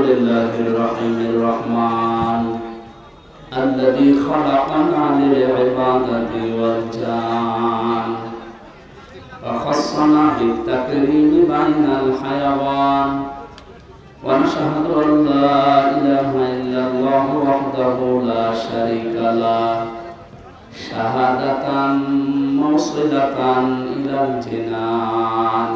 لله الرحيم الرحمن الذي خلقنا للعبادة والجان وخصنا بالتكريم بين الحيوان ونشهد أن لا إله إلا الله وحده لا شريك له شهادة موصلة إلى الجنان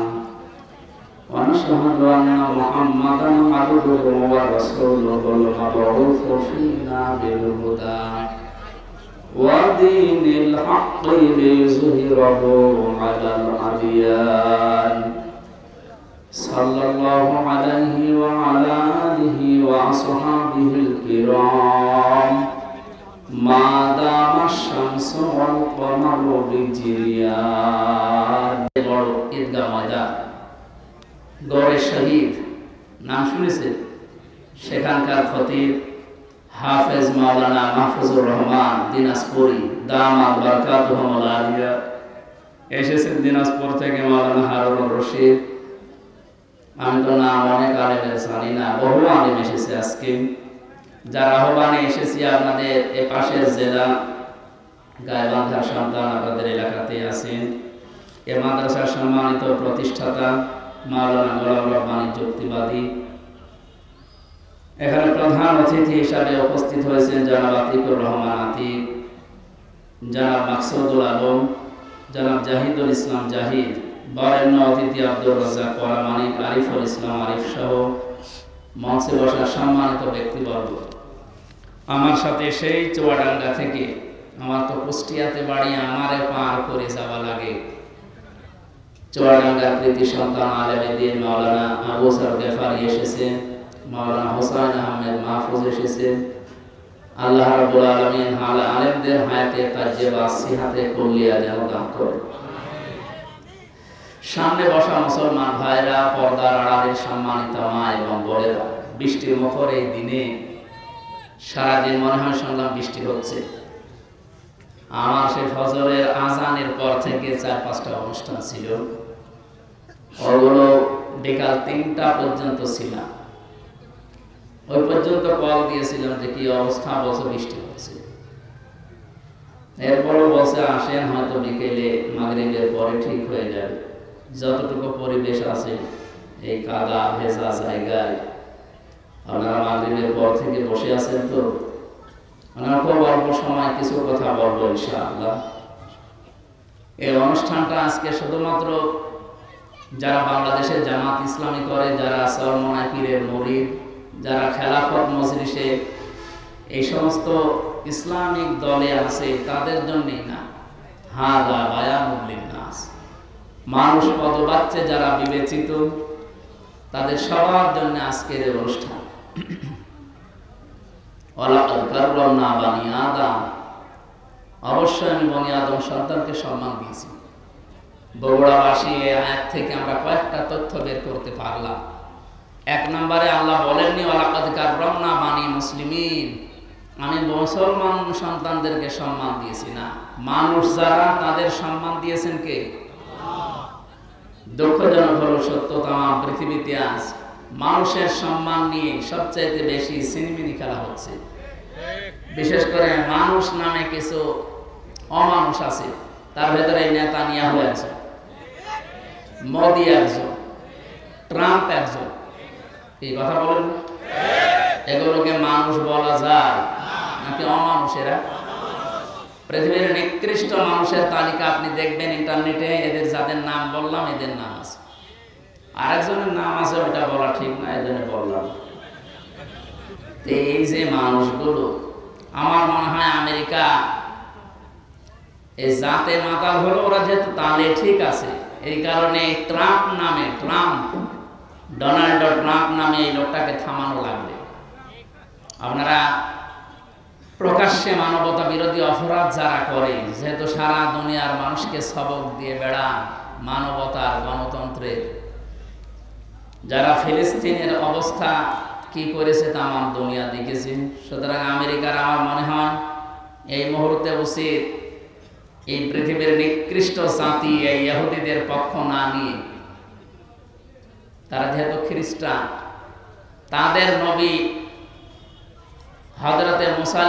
ونشهد أن محمدا عبده ورسوله المبعوث فينا بالهدى ودين الحق ليظهره على الأديان صلى الله عليه وعلى آله وأصحابه الكرام ما دام الشمس والقمر بجريان ঈদগাহ ময়দান গড়ে শহীদ নাম শুনেছে? সেখানকার খতিব হাফেজ মাওলানা মাহফুজুর রহমান দিনাজপুরি দামাত বারাকাতুহুল আলিয়া এসেছেন দিনাজপুর থেকে। মাওলানা হারুনুর রশিদ, আমি তো নাম অনেক আলেমের জানি না, বহু আলেম এসেছে আজকে। যারা আহ্বানে এসেছি আপনাদের এ পাশের জেলা গাইবান্ধার সন্তান, আপনাদের এলাকাতে আছেন। এ মাদ্রাসার সম্মানিত প্রতিষ্ঠাতা মাওলানা গোলাম রব্বানী যুক্তিবাদী। এখানে প্রধান অতিথি হিসাবে উপস্থিত হয়েছেন জনাব আতিকুর রহমান আতিক, জনাব মাকসুদুল আলম, জনাব জাহিদুল ইসলাম জাহিদ, বরেণ্য অতিথি আব্দুর রাজ্জাক পরামানিক, আরিফুল ইসলাম আরিফ সহ মঞ্চে বসা সম্মানিত ব্যক্তিবর্গ। আমার সাথে সেই চুয়াডাঙ্গা থেকে, আমার তো কুষ্টিয়াতে বাড়ি, আমারে পার করে যাওয়া লাগে, চুয়াডাঙ্গার কৃতি সন্তান আলেমে দ্বীন মাওলানা আবু সার গেফারি এসেছেন, মাওলানা হোসাইন আহমেদ মাহফুজ এসেছেন। আল্লাহ রাব্বুল আলামিন আলেমদের হায়াতে তাজ্জেবা সিহাতে কুল্লিয়া যেন দান করেন। সামনে বসা মুসলমান ভাইরা, পর্দার আড়ালের সম্মানিত মা এবং বোনেরা, বৃষ্টির মুখর এই দিনে সারাদিন মনে হয় শুনলাম বৃষ্টি হচ্ছে। আমার সেই ফজরের আজানের পর থেকে 4-5টা অনুষ্ঠান ছিল, ওগুলো বিকাল 3টা পর্যন্ত ছিলাম। ওই পর্যন্ত কল দিয়েছিলাম যে কি অবস্থা, বলছে বৃষ্টি হচ্ছে। এরপরও বলছে আসেন, হয়তো বিকেলে মাগরিবের পরে ঠিক হয়ে যাবে। যতটুকু পরিবেশ আছে এই কাদা ভেজা জায়গায়, আপনারা মাগরিবের পর থেকে বসে আছেন, তো আমরা খুব অল্প সময় কিছু কথা বলবো ইনশাআল্লাহ। এই অনুষ্ঠানটা আজকে শুধুমাত্র যারা বাংলাদেশের জামাত ইসলামী করে, যারা চরমনাই পীরের মুরিদ, যারা খেলাফত মজলিসে এই সমস্ত ইসলামিক দলে আছে তাদের জন্যই না, হাদা বায়ানুল লিন্নাস, মানুষ পদবাচ্চে যারা বিবেচিত তাদের সবার জন্য আজকের এই অনুষ্ঠান। ওয়ালাকাদ কাররামনা বানি আদম, অবশ্যই আমি বনি আদম সন্তানকে সম্মান দিয়েছি। বগুড়াবাসী এই আয়াত থেকে আমরা কয়েকটা তথ্য বের করতে পারলাম। 1 নম্বরে আল্লাহ বলেননি ওয়ালাকাদ কাররামনা বানি মুসলিমিন, আমি মুসলমান সন্তানদেরকে সম্মান দিয়েছি না, মানুষ যারা তাদের সম্মান দিয়েছেন কে? দুঃখজনক হলো সত্য, তামাম পৃথিবীতে আজ মানুষের সম্মান নিয়ে সবচাইতে বেশি সিনেমিনি খেলা হচ্ছে। বিশেষ করে মানুষ নামে কিছু অমানুষ আছে, তার ভেতরে নেতানিয়াহু একজন, মোদি একজন, ট্রাম্প একজন। এই কথা বলেন, এগুলোকে মানুষ বলা যায় নাকি অমানুষেরা? পৃথিবীর নিকৃষ্ট মানুষের তালিকা আপনি দেখবেন ইন্টারনেটে, এদের যাদের নাম বললাম এদের নাম আছে। আরেকজনের নাম আছে, ওটা বলা ঠিক না, এজন্য বললাম। এই যে মানুষগুলো, আমার মনে হয় আমেরিকা এই জাতে মাতাল হলো, ওরা যেহেতু তালে ঠিক আছে, এই কারণে ট্রাম্প নামে, ডোনাল্ড ট্রাম্প নামে এই লোকটাকে থামানো লাগবে। আপনারা প্রকাশ্যে মানবতা বিরোধী অপরাধ যারা করে, যেহেতু সারা দুনিয়ার মানুষকে সবক দিয়ে বেড়ান মানবতার, গণতন্ত্রের, যারা ফিলিস্তিনের অবস্থা কি করেছে তামাম দুনিয়া দেখেছে। সুতরাং আমেরিকার আমার মনে হয় এই মুহূর্তে উচিত এই পৃথিবীর নিকৃষ্ট জাতি এই ইহুদিদের পক্ষ না নিয়ে, তারা যেহেতু খ্রিস্টান, তাদের নবী হযরতে মুসা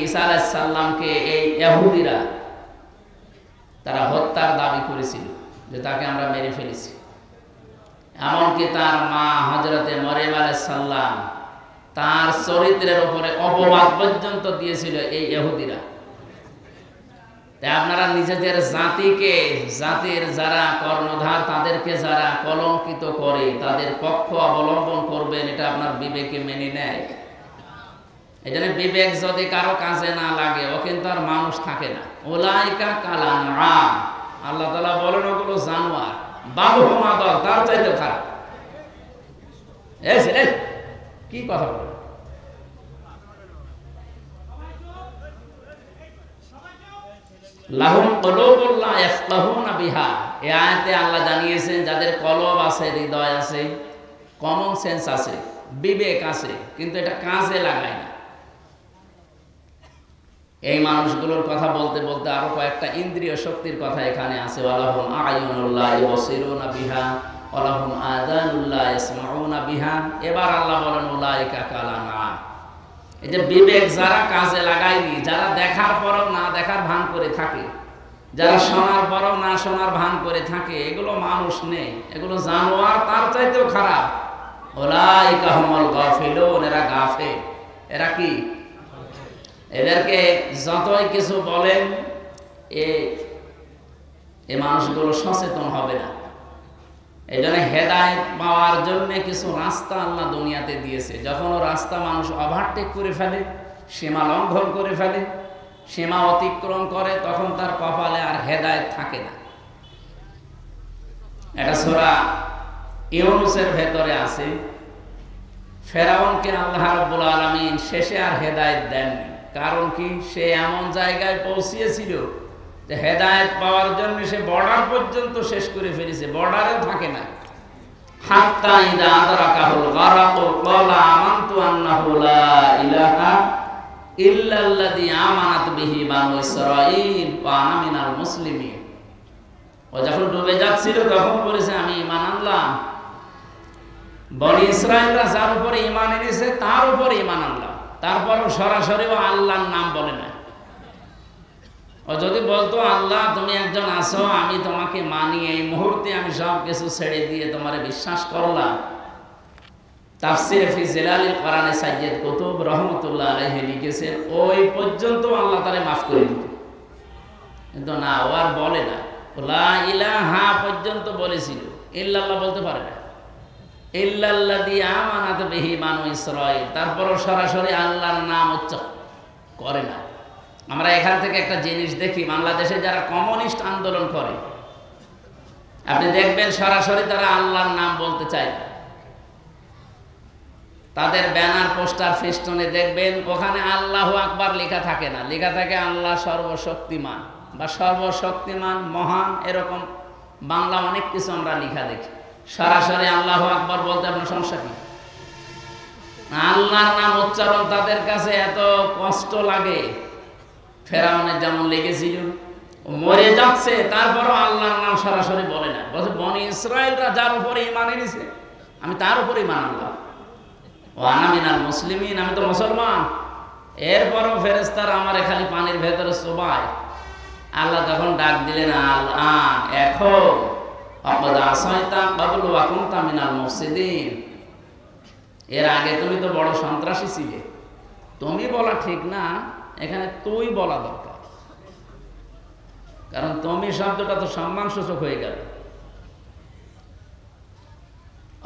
ঈসা আলাইহিস সালামকে এই ইহুদিরা তারা হত্যার দাবি করেছিল যে তাকে আমরা মেরে ফেলেছি। এমনকি তার মা হযরতে মরিয়ম আলাইহিস সালাম তার চরিত্রের উপরে অপবাদ পর্যন্ত দিয়েছিল এই ইহুদিরা। তাই আপনারা নিজেদের জাতিকে, জাতির যারা কর্ণধার তাদেরকে যারা কলঙ্কিত করে তাদের পক্ষ অবলম্বন করবেন, এটা আপনার বিবেকে মেনে নেয়? এই জন্য বিবেক যদি কারো কাজে না লাগে ও কিন্তু আর মানুষ থাকে না। উলাইকা কালানআম, আল্লাহ তাআলা বলেন ওগুলো জানোয়ার, বালহুম আদাল, তার চাইতে খারাপ। এই ছেলে কি কথা বলে? লাহুম কুলুবুন লা ইয়াফকাহুনা বিহা, এই আয়াতে আল্লাহ জানিয়েছেন যাদের কলব আছে, হৃদয় আছে, কমন সেন্স আছে, বিবেক আছে, কিন্তু এটা কাজে লাগায় না। এই মানুষগুলোর কথা বলতে বলতে আরো কয়েকটা ইন্দ্রিয় শক্তির কথা এখানে আছে। ওয়ালাহুম আ'য়ুনুন লা ইউবসিরুনা বিহা ওয়ালাহুম আযানুন লা ইয়াসমাউনা বিহা। এবার আল্লাহ বলেন উলাইকা কালানআম। এই যে বিবেক যারা কাজে লাগায়নি, যারা দেখার পরও না দেখার ভান করে থাকে, যারা শোনার পরও না শোনার ভান করে থাকে, এগুলো মানুষ নেই, এগুলো জানোয়ার, তার চাইতেও খারাপ। উলাইকা হুমুল গাফিলুন, এরা গাফেল। এরা কি? এদেরকে যতই কিছু বলেন এই মানুষগুলো সচেতন হবে না। এই জন্য হেদায়েত পাওয়ার জন্য কিছু রাস্তা আল্লাহ দুনিয়াতে দিয়েছে। যখন ও রাস্তা মানুষ ওভারটেক করে ফেলে, সীমা লঙ্ঘন করে ফেলে, সীমা অতিক্রম করে, তখন তার কপালে আর হেদায়েত থাকে না। এটা সূরা ইউনূসের ভেতরে আছে। ফেরাউনকে আল্লাহ রাব্বুল আলামিন শেষে আর হেদায়েত দেননি। কারণ কি? সে এমন জায়গায় পৌঁছিয়েছিল যে হেদায়েত পাওয়ার জন্য সে বর্ডার পর্যন্ত শেষ করে ফেলেছে, বর্ডারেও থাকে না। হাত্তা ইযা আদরাকাহুল গারাকু ক্বালা আমানতু আন্নাহু লা ইলাহা ইল্লাল্লাযী আমানাত বিহি বানু ইসরাঈল ওয়া আনা মিনাল মুসলিমিন। ও যখন ডুবে যাচ্ছিল তখন বলেছে আমি ঈমান আনলাম। বনি ইসরাঈলরা যার উপরে ঈমান এনেছে তার উপরে ঈমান আনলাম। তারপরও সরাসরি ও আল্লাহর নাম বলে না। ও যদি বলতো আল্লাহ তুমি একজন আছো, আমি তোমাকে মানি, এই মুহূর্তে আমি সব কিছু ছেড়ে দিয়ে তোমারে বিশ্বাস করলাম, তাফসীর ফি জিলালিল কোরআনে সাইয়্যিদ কুতুব রহমাতুল্লাহ আলাইহি লিখেছেন, ওই পর্যন্ত আল্লাহ তারে মাফ করে দিত। কিন্তু না, ও আর বলে না। লা ইলাহা পর্যন্ত বলেছিল, ইল্লাল্লাহ বলতে পারে না। ইল্লাল্লাযী আমানাত বিহি বানু ইসরাঈল, তারপরও সরাসরি আল্লাহর নাম উচ্চারণ করে না। আমরা এখান থেকে একটা জিনিস দেখি, বাংলাদেশে যারা কমিউনিস্ট আন্দোলন করে আপনি দেখবেন সরাসরি তারা আল্লাহর নাম বলতে চায় না। তাদের ব্যানার, পোস্টার, ফেস্টুনে দেখবেন ওখানে আল্লাহু আকবার লেখা থাকে না, লেখা থাকে আল্লাহ সর্বশক্তিমান বা সর্বশক্তিমান মহান, এরকম বাংলা অনেক কিছু আমরা লেখা দেখি। সরাসরি আল্লাহু আকবার বলতে আপনার সমস্যা কি? আল্লাহর নাম উচ্চারণ তাদের কাছে এত কষ্ট লাগে। ফেরাউনের যেমন লেগেছিল, মরে যাচ্ছে তারপরও আল্লাহর নাম সরাসরি বলে না, বলছে বনি ইসরাঈলরা যার উপরে ঈমান এনেছে আমি তার উপরে ঈমান আনলাম। ওয়া আনা মিনাল মুসলিমিন, আমি তো মুসলমান। এরপরও ফেরেশতারা আমারে খালি পানির ভেতরে চোবায়। আল্লাহ তখন ডাক দিলেন, আল-আন, এখন আকাদ আসাইতা ক্বাবলু ওয়া কুনতা মিনাল মুফসিদিন, এর আগে তুমি তো বড় সন্ত্রাসী ছিলে। তুমি বলা ঠিক না, এখানে তুই বলা দরকার, কারণ তুমি শব্দটা তো সম্মানসূচক হয়ে গেল।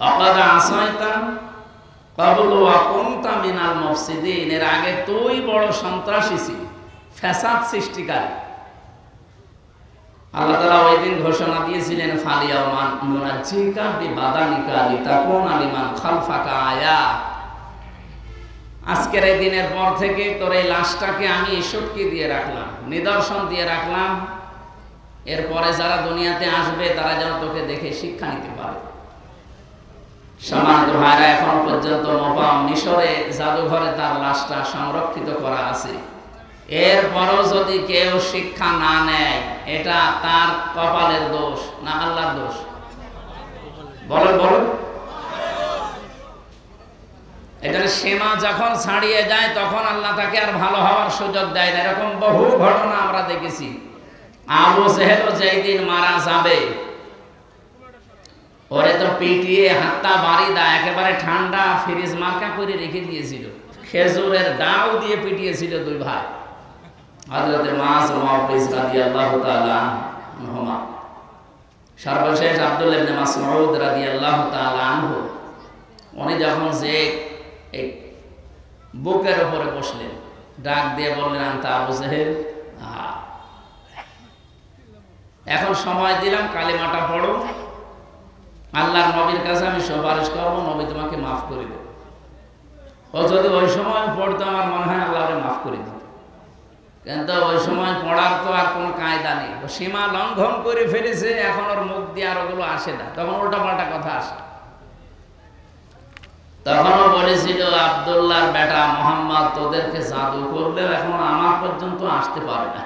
আকাদ আসাইতা ক্বাবলু ওয়া কুনতা মিনাল মুফসিদিন, এর আগে তুই বড় সন্ত্রাসী ছিলি, ফ্যাসাদ সৃষ্টিকারী। আল্লাহ তাআলা ওই দিন ঘোষণা দিয়েছিলেন, ফালিয়াউমা নুনাজ্জিকা বিবাদানিকা লিতাকুনা লিমান খালফাকা আয়া, আজকের এই দিনের পর থেকে তোর এই লাশটাকে আমি ইস্যুটকি দিয়ে রাখলাম, নিদর্শন দিয়ে রাখলাম, এরপরে যারা দুনিয়াতে আসবে তারা যেন তোকে দেখে শিক্ষা নিতে পারে। সম্মানিত ভাইরা, এখন পর্যন্ত মোপাম মিশরে জাদুঘরে তার লাশটা সংরক্ষিত করা আছে। এরপরও যদি কেউ শিক্ষা না নেয়, এটা তার কপালের দোষ না আল্লাহর দোষ? বলেন বলেন। এটা সীমা যখন ছাড়িয়ে যায় তখন আল্লাহ তাকে আর ভালো হওয়ার সুযোগ দেয় না। এরকম বহু ঘটনা আমরা দেখেছি। আবু জেহেল যেই দিন মারা যাবে, ওরে তো পিটিয়ে হাতটা বাড়ি দেয়, একেবারে ঠান্ডা ফ্রিজ মার্কা করে রেখে দিয়েছিল, খেজুরের ডাউ দিয়ে পিটিয়েছিল দুই ভাই, হযরত মুআয ও মুআওয়াজ রাদিয়াল্লাহু তাআলা আনহুমা। সর্বশেষ আব্দুল্লাহ ইবনে মাসউদ রাদিয়াল্লাহু তাআলা আনহু, উনি যখন যে এই বুকের উপরে বসলেন, ডাক দিয়ে বললেন, আনতা আবু জেহেল, এখন সময় দিলাম, কালিমাটা পড়ো, আল্লাহর নবীর কাছে আমি সুপারিশ করবো, নবী তোমাকে মাফ করে দেব। ও যদি ওই সময় পড়তো আমার মনে হয় আল্লাহ মাফ করে দিত, কিন্তু ওই সময় পড়ার তো আর কোনো কায়দা নেই। ও সীমা লঙ্ঘন করে ফেলেছে, এখন ওর মুখ দিয়ে আর ওগুলো আসে না, তখন উল্টা পাল্টা কথা আসে। তখনও বলেছিল, আব্দুল্লাহর বেটা মুহাম্মদ তোদেরকে জাদু করলেও এখন আমার পর্যন্ত আসতে পারে না।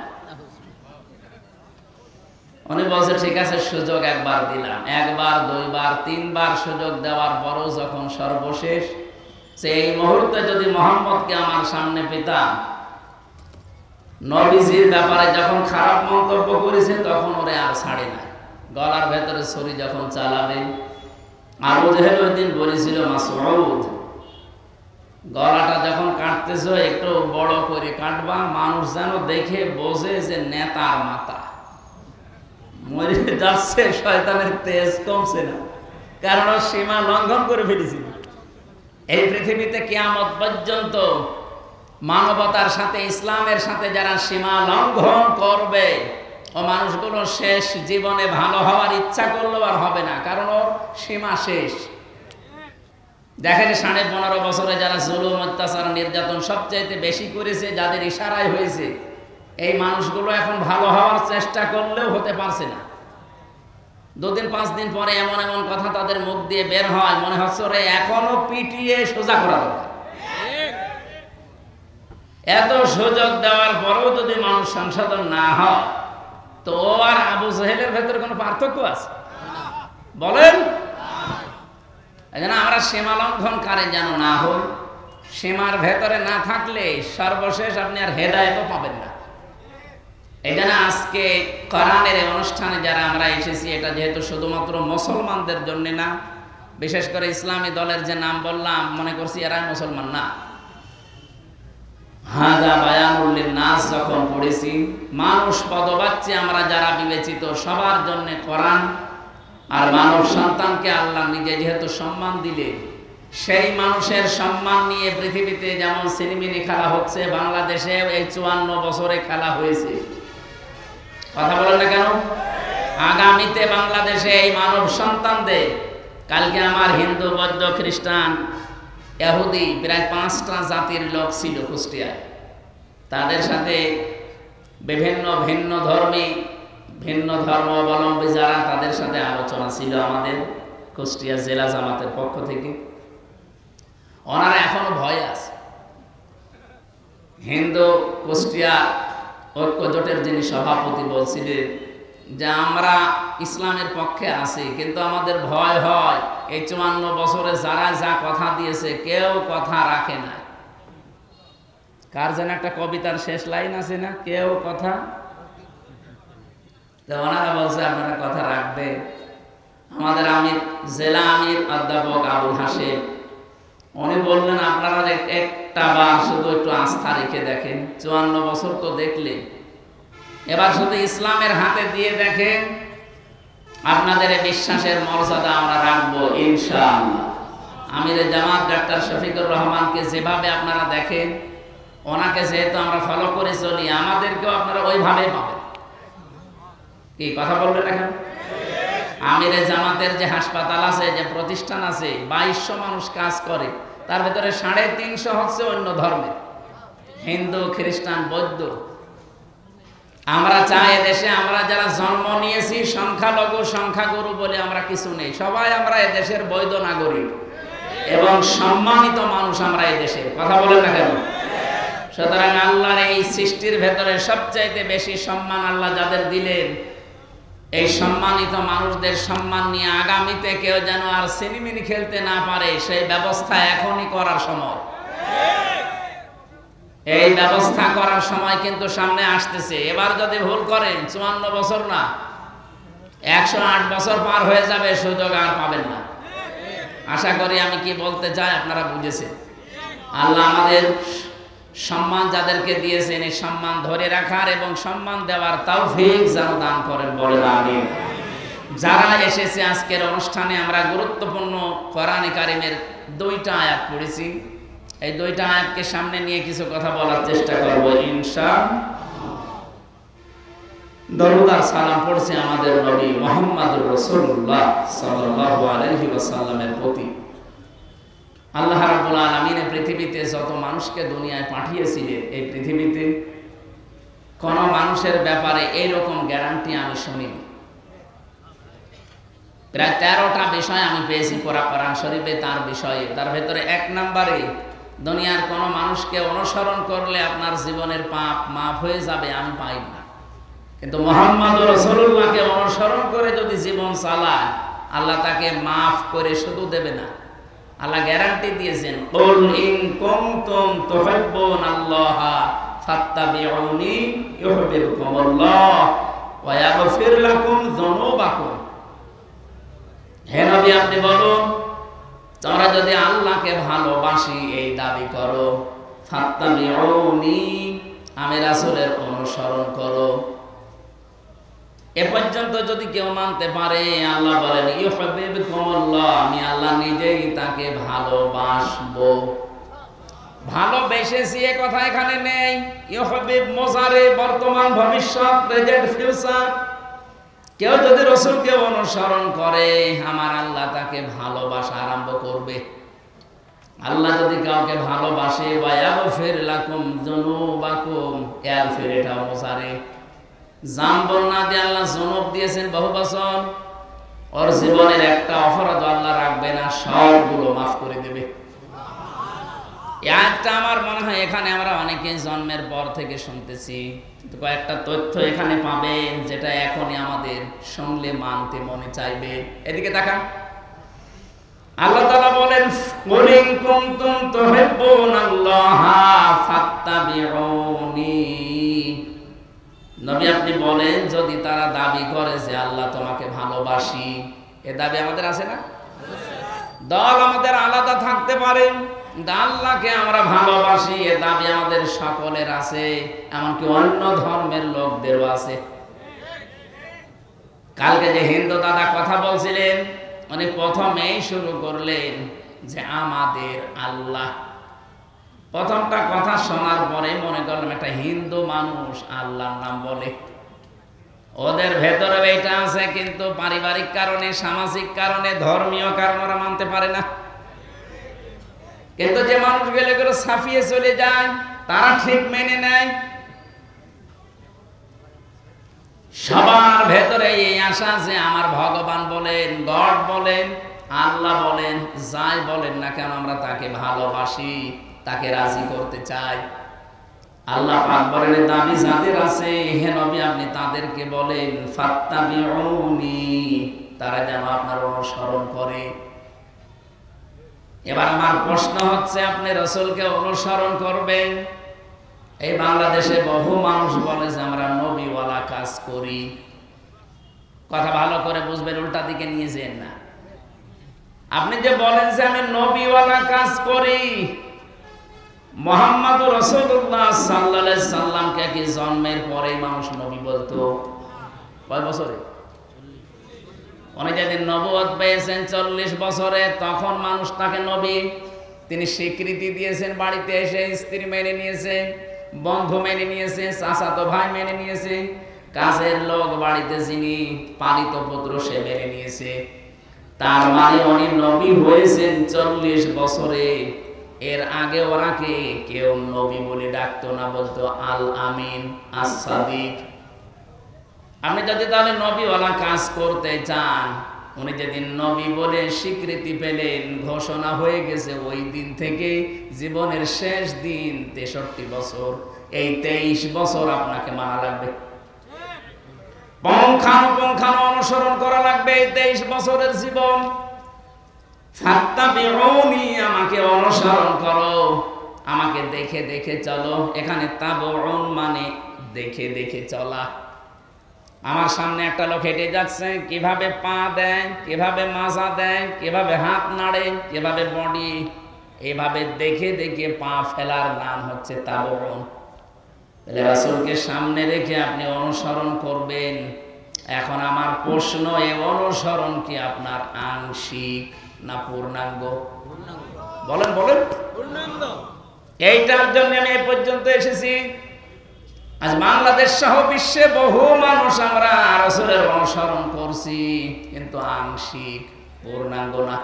উনি বলছে, ঠিক আছে, সুযোগ একবার দিলাম, একবার, দুইবার, তিনবার সুযোগ দেওয়ার পরও যখন সর্বশেষ সেই মুহূর্তে যদি মুহাম্মদকে আমার সামনে পেতাম, নবীজির ব্যাপারে যখন খারাপ মন্তব্য করেছে তখন ওরে আর ছাড়ে না। গলার ভেতরে ছুরি যখন চালাবে, আবু জেহেল ওই দিন বলেছিল, মাসউদ গলাটা যখন কাটতেছ একটু বড় করে কাটবা, মানুষ যেন দেখে বোঝে যে নেতার মাথা। মরে যাচ্ছে, শয়তানের তেজ কমছে না, কারণ সীমা লঙ্ঘন করে ফেলেছিল। এই পৃথিবীতে কিয়ামত পর্যন্ত মানবতার সাথে, ইসলামের সাথে যারা সীমা লঙ্ঘন করবে, ও মানুষগুলো শেষ জীবনে ভালো হওয়ার ইচ্ছা করলেও আর হবে না, কারণ ওর সীমা শেষ। দেখেন 15.5 বছরে যারা জুলুম, অত্যাচার, নির্যাতন সবচাইতে বেশি করেছে, যাদের ইশারায় হয়েছে, এই মানুষগুলো এখন ভালো হওয়ার চেষ্টা করলেও হতে পারছে না। 2 দিন 5 দিন পরে এমন এমন কথা তাদের মুখ দিয়ে বের হয়, মনে হচ্ছে ওরে এখনো পিটিয়ে সোজা করা দরকার। এত সুযোগ দেওয়ার পরেও যদি মানুষ সংশোধন না হয়, তো ও আর আবু জেহেলের ভেতরে কোনো পার্থক্য আছে? বলেন। আমরা সীমা লঙ্ঘনকারী যেন না হই। সীমার ভেতরে না থাকলে সর্বশেষ আপনি আর হেদায়েতও পাবেন না। এই জন্য আজকে কোরআনের এই অনুষ্ঠানে যারা আমরা এসেছি, এটা যেহেতু শুধুমাত্র মুসলমানদের জন্য না, বিশেষ করে ইসলামী দলের যে নাম বললাম, মনে করছি এরা মুসলমান না। হাদা বায়ানুল লিন্নাস যখন পড়েছি, মানুষ পদবাচ্চে আমরা যারা বিবেচিত, সবার জন্য কোরআন। আর মানব সন্তানকে আল্লাহ নিজে যেহেতু সম্মান দিলে, সেই মানুষের সম্মান নিয়ে পৃথিবীতে যেমন সিনেমিনি খেলা হচ্ছে, বাংলাদেশে এই 54 বছরে খেলা হয়েছে। কথা বলেন না কেন? আগামীতে বাংলাদেশে এই মানব সন্তানদের, কালকে আমার হিন্দু, বৌদ্ধ, খ্রিস্টান, ইহুদি প্রায় 5টা জাতির লোক ছিল কুষ্টিয়ায়। তাদের সাথে বিভিন্ন ভিন্ন ধর্মী, ভিন্ন ধর্ম অবলম্বী যারা, তাদের সাথে আলোচনা ছিল আমাদের কুষ্টিয়া জেলা জামাতের পক্ষ থেকে। ওনারা এখনো ভয় আছে। হিন্দু কুষ্টিয়া ঐক্য জোটের যিনি সভাপতি বলছিলেন যে আমরা ইসলামের পক্ষে আছি, কিন্তু আমাদের ভয় হয় এই 54 বছরে যারা যা কথা দিয়েছে কেউ কথা রাখে না। কার যেন একটা কবিতার শেষ লাইন আছে না, কেউ কথা, তো ওনারা বলছে আপনারা কথা রাখবে। আমাদের আমির, জেলা আমির অধ্যাপক আবুল হাশেম, উনি বললেন আপনারা একটা বার শুধু একটু আস্থা রেখে দেখেন, 54 বছর তো দেখলেন, এবার শুধু ইসলামের হাতে দিয়ে দেখেন, আপনাদের বিশ্বাসের মর্যাদা আমরা রাখবো ইনশাআল্লাহ। আমির জামাত ডাক্তার শফিকুর রহমানকে যেভাবে আপনারা দেখেন, ওনাকে যেহেতু আমরা ফলো করে চলি, আমাদেরকেও আপনারা ওইভাবেই পাবেন। কি কথা বলবেন এখন? আমিরে জামাতের যে হাসপাতাল আছে, যে প্রতিষ্ঠান আছে, 2200 মানুষ কাজ করে, তার ভেতরে 350 হচ্ছে অন্য ধর্মের, হিন্দু, খ্রিস্টান, বৌদ্ধ। আমরা চাই এদেশে আমরা যারা জন্ম নিয়েছি সংখ্যালঘু, সংখ্যাগুরু বলে আমরা কিছু নেই, সবাই আমরা এদেশের বৈধ নাগরিক এবং সম্মানিত মানুষ আমরা এদেশের। কথা বলেন না কেন? সুতরাং আল্লাহর এই সৃষ্টির ভেতরে সবচাইতে বেশি সম্মান আল্লাহ যাদের দিলেন, এই সম্মানিত মানুষদের সম্মান নিয়ে আগামীতে কেউ যেন আর সিনেমিনি খেলতে না পারে, সেই ব্যবস্থা এখনই করার সময়। এই ব্যবস্থা করার সময় কিন্তু সামনে আসতেছে। এবার যদি ভুল করেন 54 বছর না 108 বছর পার হয়ে যাবে, সুযোগ আর পাবেন না। আশা করি আমি কি বলতে চাই আপনারা বুঝেছেন। আল্লাহ আমাদের সম্মান যাদেরকে দিয়েছেন এই সম্মান ধরে রাখার এবং সম্মান দেওয়ার তৌফিক যেন দান করেন, বলেন আমিন। যারা এসেছে আজকের অনুষ্ঠানে, আমরা গুরুত্বপূর্ণ কোরআনে কারিমের 2টা আয়াত পড়েছি। এই 2টা আয়াতকে সামনে নিয়ে কিছু কথা বলার চেষ্টা করব ইনশাআল্লাহ। দরুদ আর সালাম পড়ছে আমাদের নবী মুহাম্মদুর রাসূলুল্লাহ সাল্লাল্লাহু আলাইহি ওয়াসাল্লামের প্রতি। আল্লাহ রাব্বুল আলামিন পৃথিবীতে যত মানুষকে দুনিয়ায় পাঠিয়েছিলেন, এই পৃথিবীতে কোন মানুষের ব্যাপারে এইরকম গ্যারান্টি আমি শুনিনি। প্রায় 13টা বিষয় আমি পেয়েছি কোরআন শরীফে তার বিষয়ে। তার ভেতরে 1 নম্বরে দুনিয়ার কোন মানুষকে অনুসরণ করলে আপনার জীবনের পাপ মাফ হয়ে যাবে, আমি পাই না। কিন্তু মুহাম্মদুর রাসূলুল্লাহকে অনুসরণ করে যদি জীবন চালায়, আল্লাহ তাকে মাফ করে শুধু দেবে না, আল্লাহ গ্যারান্টি দিয়েছেন, কুল ইন কুনতুম তুহিব্বুনাল্লাহা ফাত্তাবিউনি ইউহিব্বুকুমুল্লাহ ওয়া ইয়াগফির লাকুম যুনুবাকুম। হে নবী, আপনি বলুন, তোমরা যদি আল্লাহকে ভালোবাসি এই দাবি করো, ফাত্তাবিউনি, আমি রাসূলের অনুসরণ করো। এ পর্যন্ত যদি কেউ মানতে পারে, আল্লাহ বলেন ইউহিব্বুকুমুল্লাহ, আমি আল্লাহ নিজেই তাকে ভালোবাসবো। ভালোবেসেছি এ কথা এখানে নেই। ইউহিব্বু মুজারে, বর্তমান ভবিষ্যৎ, প্রেজেন্ট ফিউচার। কেউ যদি রাসূলকে অনুসরণ করে, আমার আল্লাহ তাকে ভালোবাসা আরম্ভ করবে। আল্লাহ যদি কাউকে ভালোবাসে, ওয়া ইয়াগফির লাকুম যুনুবাকুম, ইয়াগফির এটা মুজারে, জানবো না যে আল্লাহ জনব দিয়েছেন বহু বছর, ওর জীবনের একটা অপরাধ আল্লাহ রাখবে না, সবগুলো মাফ করে দেবে। একটা আমার মনে হয় এখানে আমরা অনেকে জন্মের পর থেকে শুনতেছি, কিন্তু কয়েকটা তথ্য এখানে পাবেন যেটা এখনই আমাদের শুনলে মানতে মনে চাইবে। এদিকে তাকান, আল্লাহ তাআলা বলেন, কুল ইন কুনতুম তুহিব্বুনাল্লাহা ফাত্তাবিউনি। নবী আপনি বলেন, যদি তারা দাবি করে যে আল্লাহ তোমাকে ভালোবাসি, এ দাবি আমাদের আছে না? দল আমাদের আলাদা থাকতে পারে, কিন্তু আল্লাহকে আমরা ভালোবাসি এ দাবি আমাদের সকলের আছে, এমনকি অন্য ধর্মের লোকদেরও আছে। কালকে যে হিন্দু দাদা কথা বলছিলেন, উনি প্রথমেই শুরু করলেন যে আমাদের আল্লাহ। প্রথমটা কথা শোনার পরে মনে করলাম একটা হিন্দু মানুষ আল্লাহর নাম বলে। ওদের ভেতরে এটা আছে, কিন্তু পারিবারিক কারণে, সামাজিক কারণে, ধর্মীয় কারণে ওরা মানতে পারে না। কিন্তু যে মানুষগুলো এগুলো ছাপিয়ে চলে যায়, তারা ঠিক মেনে নেয়। সবার ভেতরে এই আশা যে আমার ভগবান বলেন, গড বলেন, আল্লাহ বলেন, যাই বলেন না কেন আমরা তাকে ভালোবাসি, তাকে রাজি করতে চাই। আল্লাহ পাক বলেন, দাবি যাদের আছে হে নবী আপনি তাদেরকে বলেন ফাত্তাবিউনি, তারা যেন আপনার অনুসরণ করে। এবার আমার প্রশ্ন হচ্ছে, আপনি রাসূলকে অনুসরণ করবেন। এই বাংলাদেশে বহু মানুষ বলে যে আমরা নবীওয়ালা কাজ করি। কথা ভালো করে বুঝবেন, উল্টা দিকে নিয়ে যেন না। আপনি যে বলেন যে আমি নবীওয়ালা কাজ করি, মুহাম্মদুর রাসূলুল্লাহ সাল্লাল্লাহু আলাইহি সাল্লামকে কি জন্মের পরে মানুষ নবী বলতো? কয় বছরে? উনি যেদিন নবুয়ত পেয়েছেন 40 বছরে, তখন মানুষ তাকে নবী, তিনি স্বীকৃতি দিয়েছেন। বাড়িতে এসে স্ত্রী মেনে নিয়েছে, বন্ধু মেনে নিয়েছে, চাচাতো ভাই মেনে নিয়েছে, কাজের লোক বাড়িতে যিনি পালিত পুত্র সে মেনে নিয়েছে। তার মানে উনি নবী হয়েছেন 40 বছরে। এর আগে ওরাকে কেউ নবী বলে ডাকতো না, বলতো আল আমিন, আস-সাদিক। আপনি যদি তাহলে নবীওয়ালা কাজ করতে চান, উনি যেদিন নবী বলে স্বীকৃতি পেলেন, ঘোষণা হয়ে গেছে, ওই দিন থেকে জীবনের শেষ দিন 63 বছর, এই 23 বছর আপনাকে মানা লাগবে। পঙ্খানুপুঙ্খানু অনুসরণ করা লাগবে এই 23 বছরের জীবন। ফাত্তাবিউনি, আমাকে অনুসরণ করো, আমাকে দেখে দেখে চলো। এখানে তাবউন মানে দেখে দেখে চলা। আমার সামনে একটা লোক হেঁটে যাচ্ছে, কিভাবে পা দেয়, কিভাবে মাজা দেয়, কিভাবে হাত নাড়ে, কিভাবে বডি, এভাবে দেখে দেখে পা ফেলার নাম হচ্ছে তাবউন। তাহলে রাসূলকে সামনে রেখে আপনি অনুসরণ করবেন। এখন আমার প্রশ্ন, এই অনুসরণ কি আপনার আংশিক না পূর্ণাঙ্গ? বলেন বলেন। পূর্ণাঙ্গ। এইটার জন্য আমি এই পর্যন্ত এসেছি। আজ বাংলাদেশ সহ বিশ্বে বহু মানুষ আমরা রাসূলের অনুসরণ করছি, কিন্তু আংশিক, পূর্ণাঙ্গ না।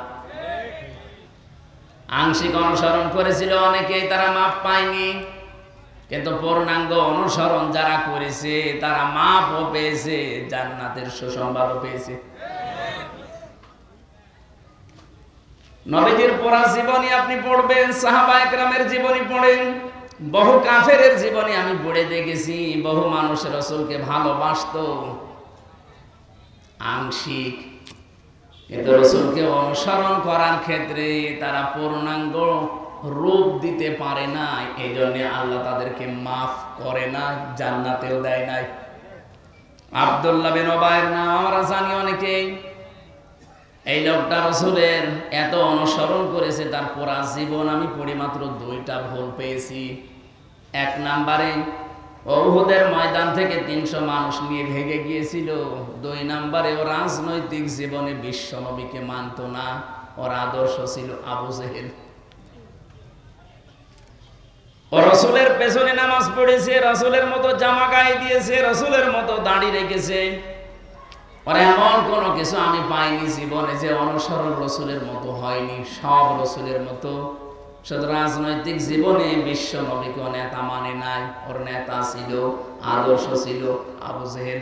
আংশিক অনুসরণ করেছিল অনেকেই, তারা মাপ পায়নি। কিন্তু পূর্ণাঙ্গ অনুসরণ যারা করেছে তারা মাপও পেয়েছে, জান্নাতের সুসংবাদও পেয়েছে। নবীজির পড়া জীবনী আপনি পড়বেন, সাহাবায়ে কেরামের জীবনী পড়েন, বহু কাফেরের জীবনী আমি পড়ে দেখেছি। বহু মানুষ রাসূলকে ভালোবাসতো আংশিক, কিন্তু রাসূলকে অনুসরণ করার ক্ষেত্রে তারা পূর্ণাঙ্গ রূপ দিতে পারে না। এই জন্য আল্লাহ তাদেরকে মাফ করে না, জান্নাতেও দেয় নাই। আব্দুল্লাহ বিন উবাইয়ের নাম আমরা জানি অনেকেই। এই লোকটা রাসূলের এত অনুসরণ করেছে, তার পুরা জীবন আমি পড়ি মাত্র 2টা ভুল পেয়েছি। 1 নম্বরে উহুদের ময়দান থেকে 300 মানুষ নিয়ে ভেগে গিয়েছিল। 2 নম্বরে ও রাজনৈতিক জীবনে বিশ্ব নবীকে মানত না, ওর আদর্শ ছিল আবু জেহেল। ও রাসূলের পেছনে নামাজ পড়েছে, রাসূলের মতো জামা গায়ে দিয়েছে, রাসূলের মতো দাড়ি রেখেছে। আর এমন কোনো কিছু আমি পাইনি জীবনে যে অনুসরণ রাসূলের মতো হয়নি, সব রাসূলের মতো। শুধু রাজনৈতিক জীবনে বিশ্ব নবীকে নেতা মানে নাই, ওর নেতা ছিল, আদর্শ ছিল আবু জেহেল।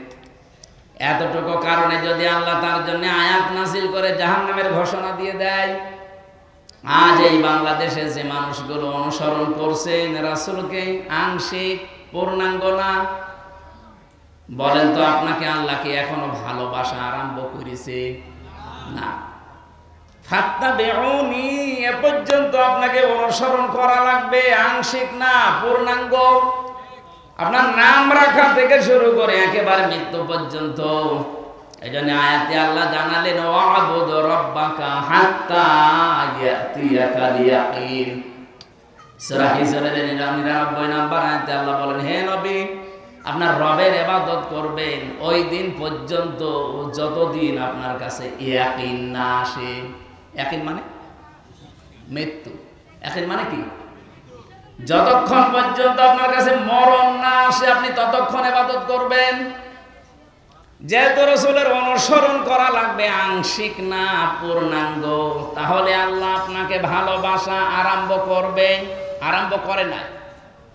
এতটুকু কারণে যদি আল্লাহ তার জন্য আয়াত নাযিল করে জাহান্নামের ঘোষণা দিয়ে দেয়, আজ এই বাংলাদেশে যে মানুষগুলো অনুসরণ করছেন রাসূলকে আংশিক, পূর্ণাঙ্গ না, বলেন তো আপনাকে আল্লাহ কি এখনো ভালোবাসা আরম্ভ করেছে? না। ফাত্তাবিউনি, এ পর্যন্ত আপনাকে অনুসরণ করা লাগবে, আংশিক না, পূর্ণাঙ্গ। আপনার নাম রাখা থেকে শুরু করে একেবারে মৃত্যু পর্যন্ত। এজন্য আয়াতে আল্লাহ জানালেন, ওয়াবুদ রাব্বাকা হাত্তা ইয়াতিয়াকাল ইয়াকিন। সূরা হিজরের 99 নম্বর আয়াতে আল্লাহ বলেন, হে নবী, আপনার রবের ইবাদত করবেন ওই দিন পর্যন্ত যতদিন আপনার কাছে ইয়াকিন না আসে। ইয়াকিন মানে মৃত্যু। ইয়াকিন মানে কি? যতক্ষণ পর্যন্ত আপনার কাছে মরণ না আসে আপনি ততক্ষণ ইবাদত করবেন। যেহেতু রাসূলের অনুসরণ করা লাগবে আংশিক না পূর্ণাঙ্গ, তাহলে আল্লাহ আপনাকে ভালোবাসা আরম্ভ করবে, আরম্ভ করে না।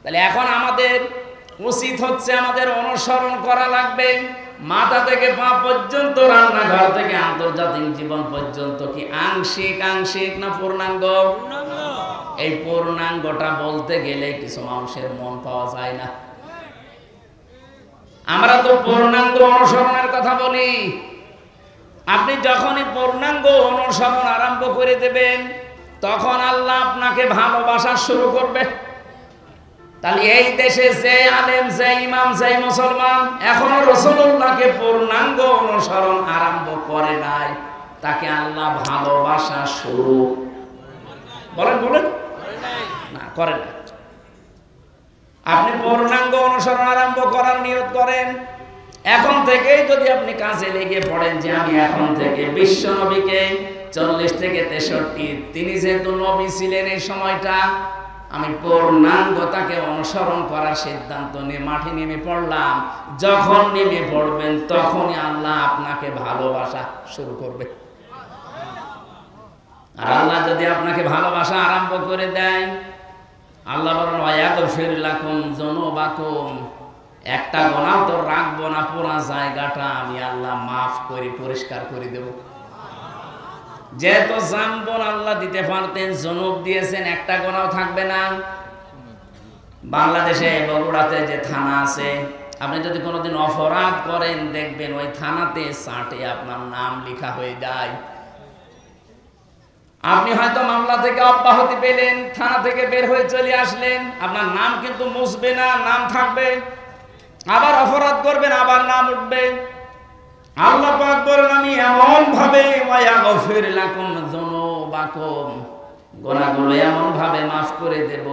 তাহলে এখন আমাদের উচিত হচ্ছে আমাদের অনুসরণ করা লাগবে মাথা থেকে পা পর্যন্ত, রান্নাঘর থেকে আন্তর্জাতিক জীবন পর্যন্ত। কি আংশিক, আংশিক না পূর্ণাঙ্গ? এই পূর্ণাঙ্গটা বলতে গেলে কিছু মানুষের মন পাওয়া যায় না। আমরা তো পূর্ণাঙ্গ অনুসরণের কথা বলি। আপনি যখনই পূর্ণাঙ্গ অনুসরণ আরম্ভ করে দেবেন, তখন আল্লাহ আপনাকে ভালোবাসা শুরু করবে। তাহলে এই দেশে যে আলেম, যে ইমাম, যে মুসলমান এখনো রাসূলুল্লাহকে পূর্ণাঙ্গ অনুসরণ আরম্ভ করে নাই, তাকে আল্লাহ ভালোবাসা শুরু বলেন বলেন না, করে না। আপনি পূর্ণাঙ্গ অনুসরণ আরম্ভ করার নিয়ত করেন, এখন থেকেই যদি আপনি কাজে লেগে পড়েন যে আমি এখন থেকে বিশ্ব নবীকে 40 থেকে 63, তিনি যেহেতু নবী ছিলেন এই সময়টা, আমি পূর্ণাঙ্গতাকে অনুসরণ করার সিদ্ধান্ত নিয়ে মাঠে নেমে পড়লাম। যখন নেমে পড়বেন তখনই আল্লাহ আপনাকে ভালোবাসা শুরু করবে। আর আল্লাহ যদি আপনাকে ভালোবাসা আরম্ভ করে দেয়, আল্লাহ বলেন ওয়ায়াগফির লাকুম যুনুবাকুম, একটা গুনাহ তো রাখবো না, পুরো জায়গাটা আমি আল্লাহ মাফ করে পরিষ্কার করে দেব। যেহেতু জাম্বন আল্লাহ দিতে পারতেন, জনব দিয়েছেন, একটা গুনাহ থাকবে না। বাংলাদেশে বগুড়াতে যে থানা আছে, আপনি যদি কোনোদিন অপরাধ করেন দেখবেন ওই থানাতে চার্টে আপনার নাম লেখা হয়ে যায়। আপনি হয়তো মামলা থেকে অব্যাহতি পেলেন, থানা থেকে বের হয়ে চলে আসলেন, আপনার নাম কিন্তু মুছবে না, নাম থাকবে। আবার অপরাধ করবেন, আবার নাম উঠবে। আল্লাহ পাক বলেন আমি এমন ভাবে ওয়ায়াগফির লাকুম যুনুবাকুম, গুনাহগুলো এমন ভাবে মাফ করে দেব,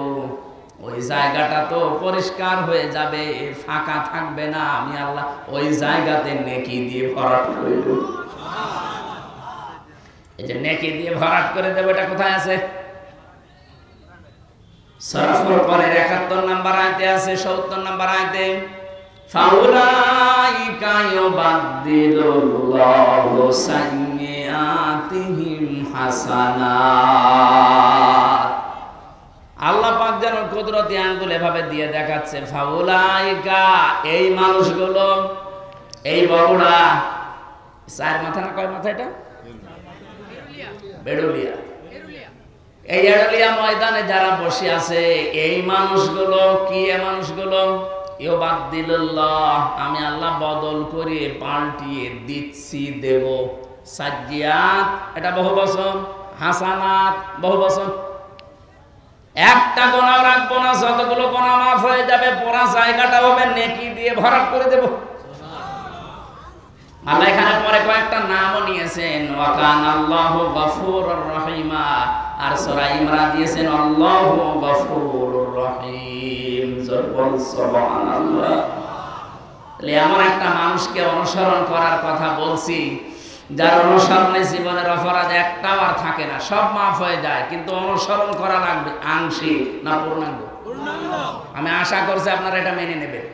ওই জায়গাটা তো পরিষ্কার হয়ে যাবে, ফাঁকা থাকবে না। আমি আল্লাহ ওই জায়গাতে নেকি দিয়ে ভরাট করে দেব। এই যে নেকি দিয়ে ভরাট করে দেব, এটা কোথায় আছে? সূরা ফুরকানের ৭১ নম্বর আয়াতে আছে, ৭০ নম্বর আয়াতে ফাউলাইকা ইউবাদদিলুল্লাহু সাইয়্যাতিহিম হাসানাত। আল্লাহ পাক যেন কুদরতি আঙ্গুল এভাবে দিয়ে দেখাচ্ছে, ফাউলাইকা এই মানুষগুলো, এই বগুড়া চার মাথা না কয় মাথা এটা? বেড়ুলিয়া। এই এড়ুলিয়া ময়দানে যারা বসে আছে এই মানুষগুলো কি? এ মানুষগুলো ইউবাদদিলুল্লাহ, আমি আল্লাহ বদল করে পাল্টিয়ে দিচ্ছি, দেব। সাজ্জিয়াত এটা বহু বচন, হাসানাত বহু বচন। একটা গুনাহ রাখবো না, যতগুলো গুনাহ মাফ হয়ে যাবে, পুরা জায়গাটা হবে নেকি দিয়ে ভরাট করে দেব। আল্লাহ এখানে পরে কয়েকটা নামও নিয়েছেন, ওয়া কানাল্লাহু গফুরুর রহিমা, আর সূরা ইমরান দিয়েছেন আল্লাহু গফুরুর রহিম। জোর সুবহানাল্লাহ। তাহলে এমন একটা মানুষকে অনুসরণ করার কথা বলছি যার অনুসরণে জীবনের অপরাধ একটাও আর থাকে না, সব মাফ হয়ে যায়, কিন্তু অনুসরণ করা লাগবে আংশিক না পূর্ণাঙ্গ। আমি আশা করছি আপনারা এটা মেনে নেবেন।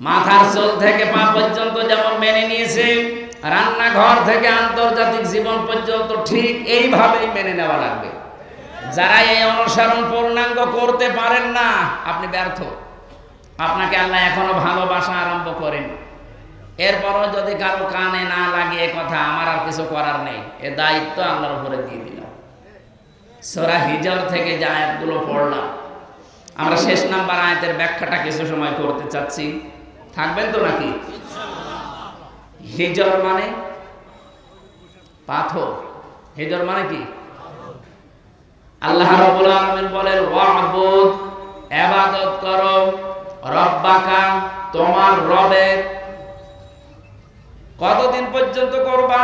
মাথার চুল থেকে পা পর্যন্ত যেমন মেনে নিয়েছে, রান্নাঘর থেকে আন্তর্জাতিক জীবন পর্যন্ত ঠিক এইভাবেই মেনে নেওয়া লাগবে। যারা এই অনুসরণ পূর্ণাঙ্গ করতে পারেন না, আপনি ব্যর্থ। আপনাকে আল্লাহ এখনো ভালোবাসা আরম্ভ করেন। এরপরও যদি কারো কানে না লাগে এ কথা, আমার আর কিছু করার নেই, এ দায়িত্ব আল্লাহর উপরে দিয়ে দিলাম। সূরা হিজর থেকে যে আয়াতগুলো পড়লাম, আমরা শেষ নাম্বার আয়াতের ব্যাখ্যাটা কিছু সময় করতে চাচ্ছি। থাকবেন তো নাকি? হিজর মানে পাথর। হিজর মানে কি? আল্লাহ রাব্বুল আলামিন বলেন ওয়া'বুদ, ইবাদত করো, রব্বাকা তোমার রবের। কতদিন পর্যন্ত করবা?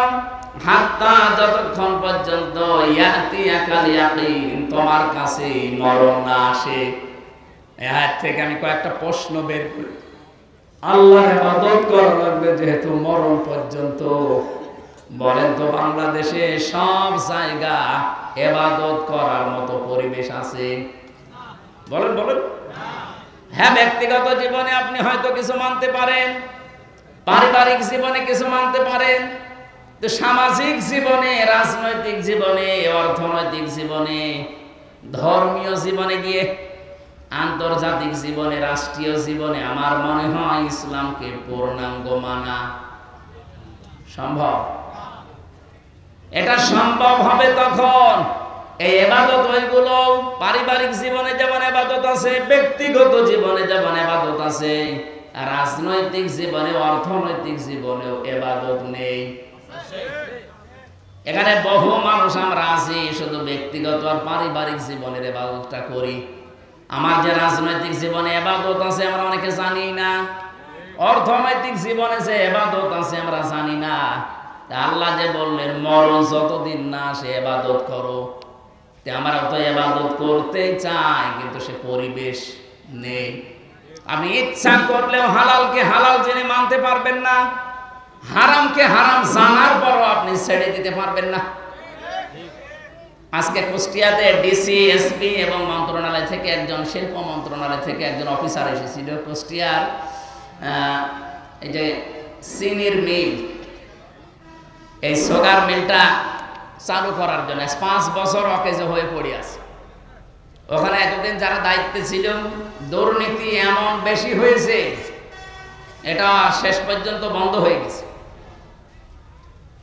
হাত্তা যতক্ষণ পর্যন্ত ইয়াতিয়াকাল ইয়াকিন, তোমার কাছে মরণ না আসে। এই আয়াত থেকে আমি কয়েকটা প্রশ্ন বের করি। আল্লাহর ইবাদত করা লাগবে যেহেতু মরণ পর্যন্ত, বলেন তো বাংলাদেশে সব জায়গা ইবাদত করার মতো পরিবেশ আছে? বলেন বলেন। হ্যাঁ, ব্যক্তিগত জীবনে আপনি হয়তো কিছু মানতে পারেন, পারিবারিক জীবনে কিছু মানতে পারেন, তো সামাজিক জীবনে, রাজনৈতিক জীবনে, অর্থনৈতিক জীবনে, ধর্মীয় জীবনে গিয়ে, আন্তর্জাতিক জীবনে, রাষ্ট্রীয় জীবনে আমার মনে হয় ইসলামকে পূর্ণাঙ্গ মানা সম্ভব। এটা সম্ভব হবে তখন এই ইবাদত ওইগুলো পারিবারিক জীবনে যেমন ইবাদত আছে, ব্যক্তিগত জীবনে যেমন ইবাদত আছে, রাজনৈতিক জীবনে, অর্থনৈতিক জীবনেও ইবাদত নেই। এখানে বহু মানুষ আমরা আছি শুধু ব্যক্তিগত আর পারিবারিক জীবনের ইবাদতটা করি। আমার যে রাজনৈতিক জীবনে ইবাদত আছে আমরা অনেকে জানি না, অর্থনৈতিক জীবনে যে ইবাদত আছে আমরা জানি না। আল্লাহ যে বললেন মরণ যতদিন না সে ইবাদত করো, আমরা তো ইবাদত করতেই চাই, কিন্তু সে পরিবেশ নেই। আপনি ইচ্ছা করলেও হালালকে হালাল জেনে মানতে পারবেন না, হারামকে হারাম জানার পরও আপনি ছেড়ে দিতে পারবেন না। আজকে কুষ্টিয়াতে ডিসি, এসপি এবং মন্ত্রণালয় থেকে একজন, শিল্প মন্ত্রণালয় থেকে একজন অফিসার এসেছিল কুষ্টিয়ার এই যে চিনির মিল, এই সুগার মিলটা চালু করার জন্য 5 বছর অকেজো হয়ে পড়ে আছে। ওখানে এতদিন যারা দায়িত্বে ছিল, দুর্নীতি এমন বেশি হয়েছে, এটা শেষ পর্যন্ত বন্ধ হয়ে গেছে।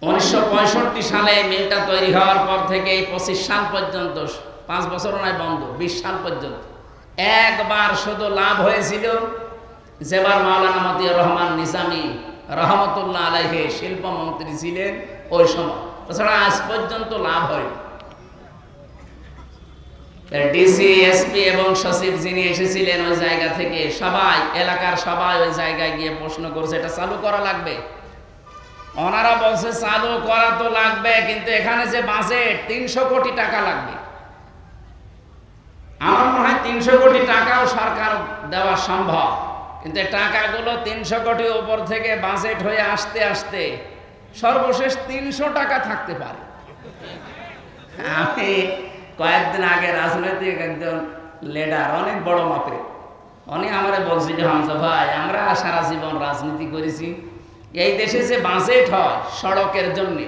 1965 সালে মিলটা তৈরি হওয়ার পর থেকে 25 সাল পর্যন্ত, 5 বছর নয় বন্ধ, 20 সাল পর্যন্ত একবার শুধু লাভ হয়েছিল যেবার মাওলানা মতিউর রহমান নিজামী রহমতুল্লাহ আলাইহি শিল্পমন্ত্রী ছিলেন ওই সময়, তাছাড়া আজ পর্যন্ত লাভ হয়নি। ডিসি, এসপি এবং সচিব যিনি এসেছিলেন ওই জায়গা থেকে সবাই, এলাকার সবাই ওই জায়গায় গিয়ে প্রশ্ন করছে এটা চালু করা লাগবে। ওনারা বলছে চালু করা তো লাগবে, কিন্তু এখানে যে বাজেট 300 কোটি টাকা লাগবে। আমার মনে হয় 300 কোটি টাকাও সরকার দেওয়া সম্ভব, কিন্তু টাকাগুলো 300 কোটির উপর থেকে বাজেট হয়ে আসতে আসতে সর্বশেষ 300 টাকা থাকতে পারে। আমি কয়েকদিন আগে রাজনৈতিক একজন লিডার, অনেক বড় মাপে, উনি আমারে বলছিল, হামজা ভাই আমরা সারা জীবন রাজনীতি করেছি, এই দেশে যে বাজেট হয় সড়কের জন্য,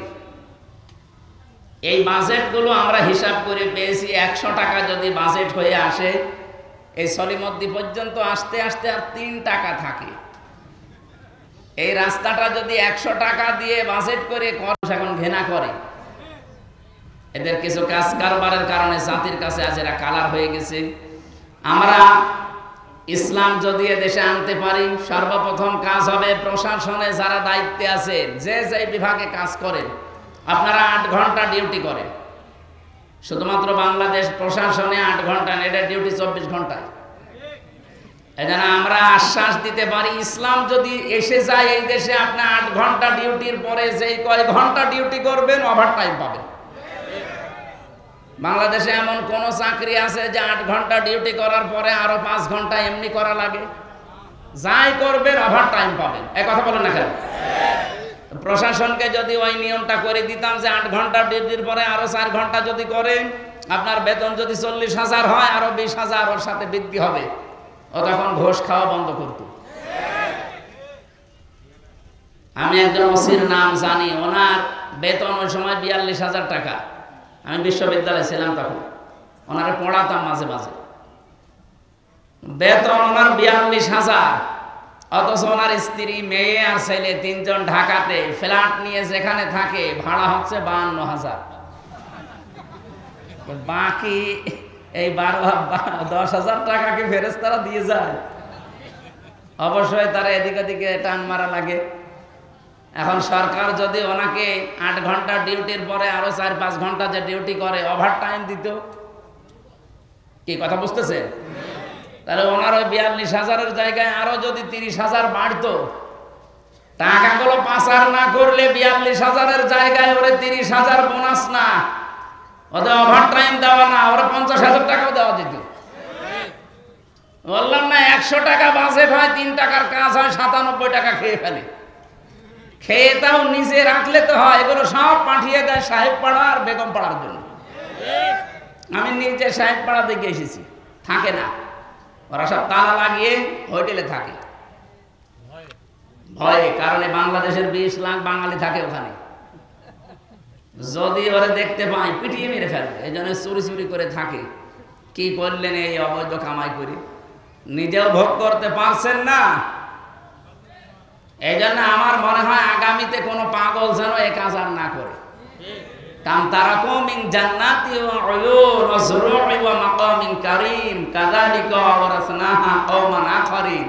এই বাজেটগুলো আমরা হিসাব করে পেয়েছি 100 টাকা যদি বাজেট হয়ে আসে, এই সলিমদ্দি পর্যন্ত আসতে আসতে আর 3 টাকা থাকে। এই রাস্তাটা যদি 100 টাকা দিয়ে বাজেট করে এখন ঘেনা করে, এদের কিছু কাজ কারবারের কারণে জাতির কাছে আজ এরা কালার হয়ে গেছে। আমরা ইসলাম যদি দেশে আনতে পারি, সর্বপ্রথম কাজ হবে প্রশাসনে যারা দায়িত্বে আছেন, যে যে বিভাগে কাজ করেন, আপনারা 8 ঘন্টা ডিউটি করেন। শুধুমাত্র বাংলাদেশ প্রশাসনে 8 ঘন্টা, এটা ডিউটি 24 ঘন্টায়। এজন্য আমরা আশ্বাস দিতে পারি, ইসলাম যদি এসে যায় এই দেশে, আপনি 8 ঘন্টা ডিউটির পরে যেই কয় ঘন্টা ডিউটি করবেন ওভার টাইম পাবেন। বাংলাদেশে এমন কোন চাকরি আছে যে 8 ঘন্টা ডিউটি করার পরে আরো 5 ঘন্টা এমনি করা লাগে? যাই করবেন ওভার টাইম পাবেন। এক কথা বলেন না কেন? প্রশাসনকে যদি ওই নিয়মটা করে দিতাম যে 8 ঘন্টা ডিউটির পরে আরো 4 ঘন্টা যদি করেন, আপনার বেতন যদি 40,000 হয়, আরো 20,000 ওর সাথে বৃদ্ধি হবে, ও তখন ঘোষ খাওয়া বন্ধ করত। আমি একজন ওসির নাম জানি, ওনার বেতন ওই সময় 42,000 টাকা। আমি বিশ্ববিদ্যালয়ে ছিলাম তখন, ওনারে পড়াতাম মাঝে মাঝে। বেতন ওনার 42,000, অথচ ওনার স্ত্রী, মেয়ে আর ছেলে 3 জন ঢাকাতে ফ্ল্যাট নিয়ে যেখানে থাকে ভাড়া হচ্ছে 52,000। বাকি এই 10,000 টাকা কি ফেরেশতারা দিয়ে যায়? অবশ্যই তারা এদিক ওদিকে টান মারা লাগে। এখন সরকার যদি ওনাকে 8 ঘন্টা ডিউটির পরে আরো 4-5 ঘন্টা যে ডিউটি করে ওভার টাইম দিত, কি কথা বুঝতেছে? তাহলে ওনার ওই 42,000-এর জায়গায় আরো যদি 30,000 বাড়তো, টাকাগুলো পাচার না করলে 42,000-এর জায়গায় ওরে 30,000 বোনাস না, ওদের ওভার টাইম দেওয়া না, ওরা 50,000 টাকাও দেওয়া যেত। বললাম না, 100 টাকা বাজেট হয়, 3 টাকার কাজ হয়, 97 টাকা খেয়ে ফেলে। খেয়ে তাও নিজে রাখলে তো হয়, এগুলো সব পাঠিয়ে দেয় সাহেব পাড়া আর বেগম পাড়ার জন্য। আমি নিজে সাহেব পাড়া দেখে এসেছি, থাকে না, ওরা সব তালা লাগিয়ে হোটেলে থাকে ভয়ে, কারণে বাংলাদেশের 20 লাখ বাঙালি থাকে ওখানে। যদি ওরা দেখতে পায় পিটিয়ে মেরে ফেলবে, এই জন্য চুরি চুরি করে থাকে। কি করলেন এই অবৈধ কামাই করে, নিজেও ভোগ করতে পারছেন না। এই জন্য আমার মনে হয় আগামীতে কোনো পাগল যেন এ কাজ আর না করে। কাম তারাকু মিন জান্নাতি ওয়া উয়ুন ওয়া যুরু'i ওয়া মাকামিন কারীম কাযালিকা ওয়ারাসনাহা কওমান আখারিন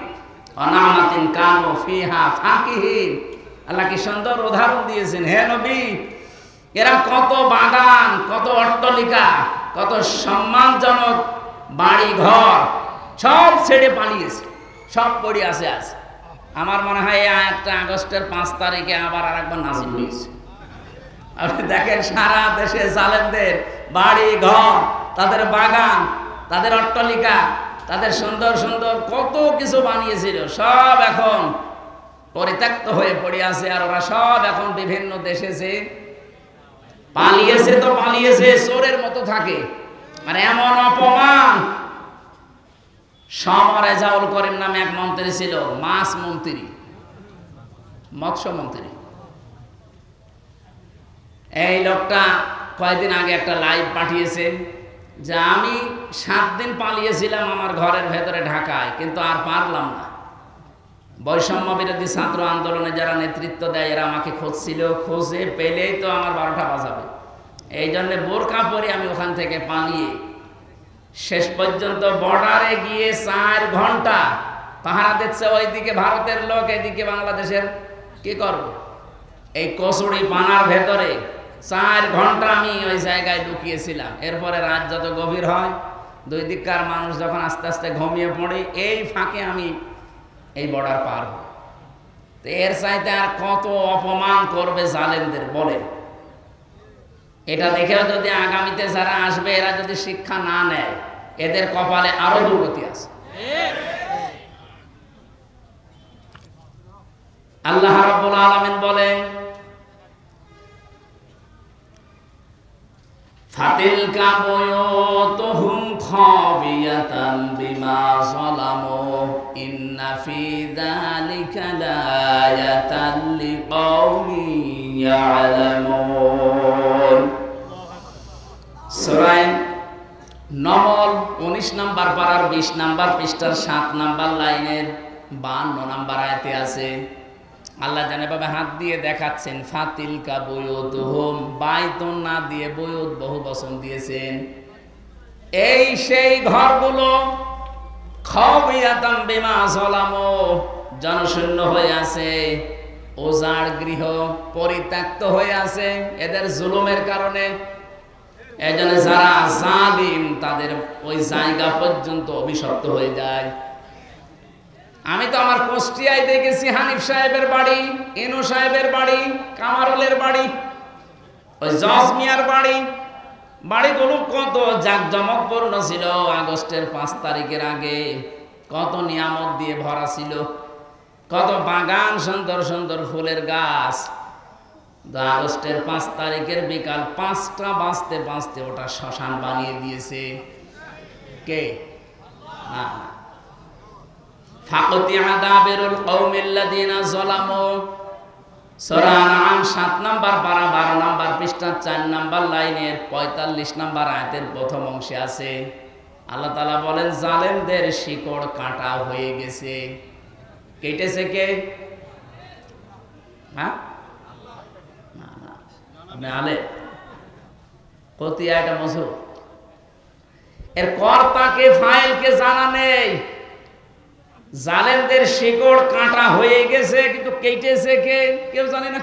ওয়া না'মাতিন কানু ফিহা ফাকিহিন। আল্লাহ কি সুন্দর উদাহরণ দিয়েছেন, হে নবী, এরা কত বাগান, কত অট্টালিকা, কত সম্মানজনক বাড়ি ঘর সব ছেড়ে পালিয়েছে, সব পড়ে আছে আজ। আমার মনে হয় এই আয়াতটা আগস্টের 5 তারিখে আবার আরেকবার নাজিল হয়েছে। আপনি দেখেন সারা দেশে জালেমদের বাড়ি ঘর, তাদের বাগান, তাদের অট্টালিকা, তাদের সুন্দর সুন্দর কত কিছু বানিয়েছিল, সব এখন পরিত্যক্ত হয়ে পড়ে আছে। আর ওরা সব এখন বিভিন্ন দেশে যে পালিয়েছে, তো পালিয়েছে, চোরের মতো থাকে। আর এমন অপমান, রেজাউল করিম নামে এক মন্ত্রী ছিল, মাছ মন্ত্রী, মৎস্য মন্ত্রী। এই লোকটা কয়েকদিন আগে একটা লাইভ পাঠিয়েছে যে আমি 7 দিন পালিয়েছিলাম আমার ঘরের ভেতরে ঢাকায়, কিন্তু আর পারলাম না। বৈষম্য বিরোধী ছাত্র আন্দোলনে যারা নেতৃত্ব দেয় এরা আমাকে খুঁজছিল, খুঁজে পেলেই তো আমার 12টা বাজাবে। এই জন্য বোরকা পরে আমি ওখান থেকে পালিয়ে শেষ পর্যন্ত বর্ডারে গিয়ে 4 ঘন্টা পাহারা দিচ্ছে ওইদিকে ভারতের লোক, এদিকে বাংলাদেশের। কি করব? এই কচুরি পানার ভেতরে 4 ঘন্টা আমি ওই জায়গায় ঢুকিয়েছিলাম। এরপরে রাত যত গভীর হয়, দুই দিককার মানুষ যখন আস্তে আস্তে ঘুমিয়ে পড়ে, এই ফাঁকে আমি এই বর্ডার পার হই। তো এর চাইতে আর কত অপমান করবে জালেমদের বলে। এটা দেখেও যদি আগামীতে যারা আসবে এরা যদি শিক্ষা না নেয়, এদের কপালে আরো দুর্গতি আছে। আল্লাহ রাব্বুল আলামিন বলেন, ফাতিলকা বুয়ুতুহুম খাবিয়াতান বিমা যালামু ইন্না ফি যালিকা লায়াতান লিকাওমিন ইয়ালামুন। সূরা নমল 19 নম্বর পারার 20 নম্বর পৃষ্ঠার 7 নম্বর লাইনের 52 নম্বর আয়াতে আছে। আল্লাহ জানেভাবে হাত দিয়ে দেখাচ্ছেন, ফাতিলকা বুয়ুতুহুম, বাইতুন না দিয়ে বুয়ুত বহু বচন দিয়েছেন। এই সেই ঘরগুলো, খাবিয়াতাম বিমা যালামু, জনশূন্য হয়ে আছে, ওজাড় গৃহ, পরিত্যক্ত হয়ে আছে এদের জুলুমের কারণে। এজন্য যারা জালিম তাদের ওই জায়গা পর্যন্ত অভিশপ্ত হয়ে যায়। আমি তো আমার কুষ্টিয়ায় দেখেছি হানিফ সাহেবের বাড়ি, ইনু সাহেবের বাড়ি, কামারুলের বাড়ি, ওই জজ মিয়ার বাড়ি, বাড়িগুলো কত জাঁকজমকপূর্ণ ছিল। আগস্টের 5 তারিখের আগে কত নিয়ামত দিয়ে ভরা ছিল, কত বাগান, সুন্দর সুন্দর ফুলের গাছ। আগস্টের 5 তারিখের বিকাল 5টা বাজতে বাজতে ওটা শ্মশান বানিয়ে দিয়েছে কে? না, ফাকতিয়া দাবিরুল কওমিল্লাযিনা যালামু। সূরা আনআম 7 নম্বর পারা 12 নম্বর পৃষ্ঠা 4 নম্বর লাইনের 45 নম্বর আয়াতের প্রথম অংশে আছে। আল্লাহ তাআলা বলেন, জালেমদের শিকড় কাটা হয়ে গেছে। কেটেছে কে? হ্যাঁ, আপনি আলে কতি আয়টা মজু, এর কর্তাকে ফাইলকে জানা নেই। জালেমদের শিকড় কাটা হয়ে গেছে, কিন্তু কেটেছে কে কেউ জানে না।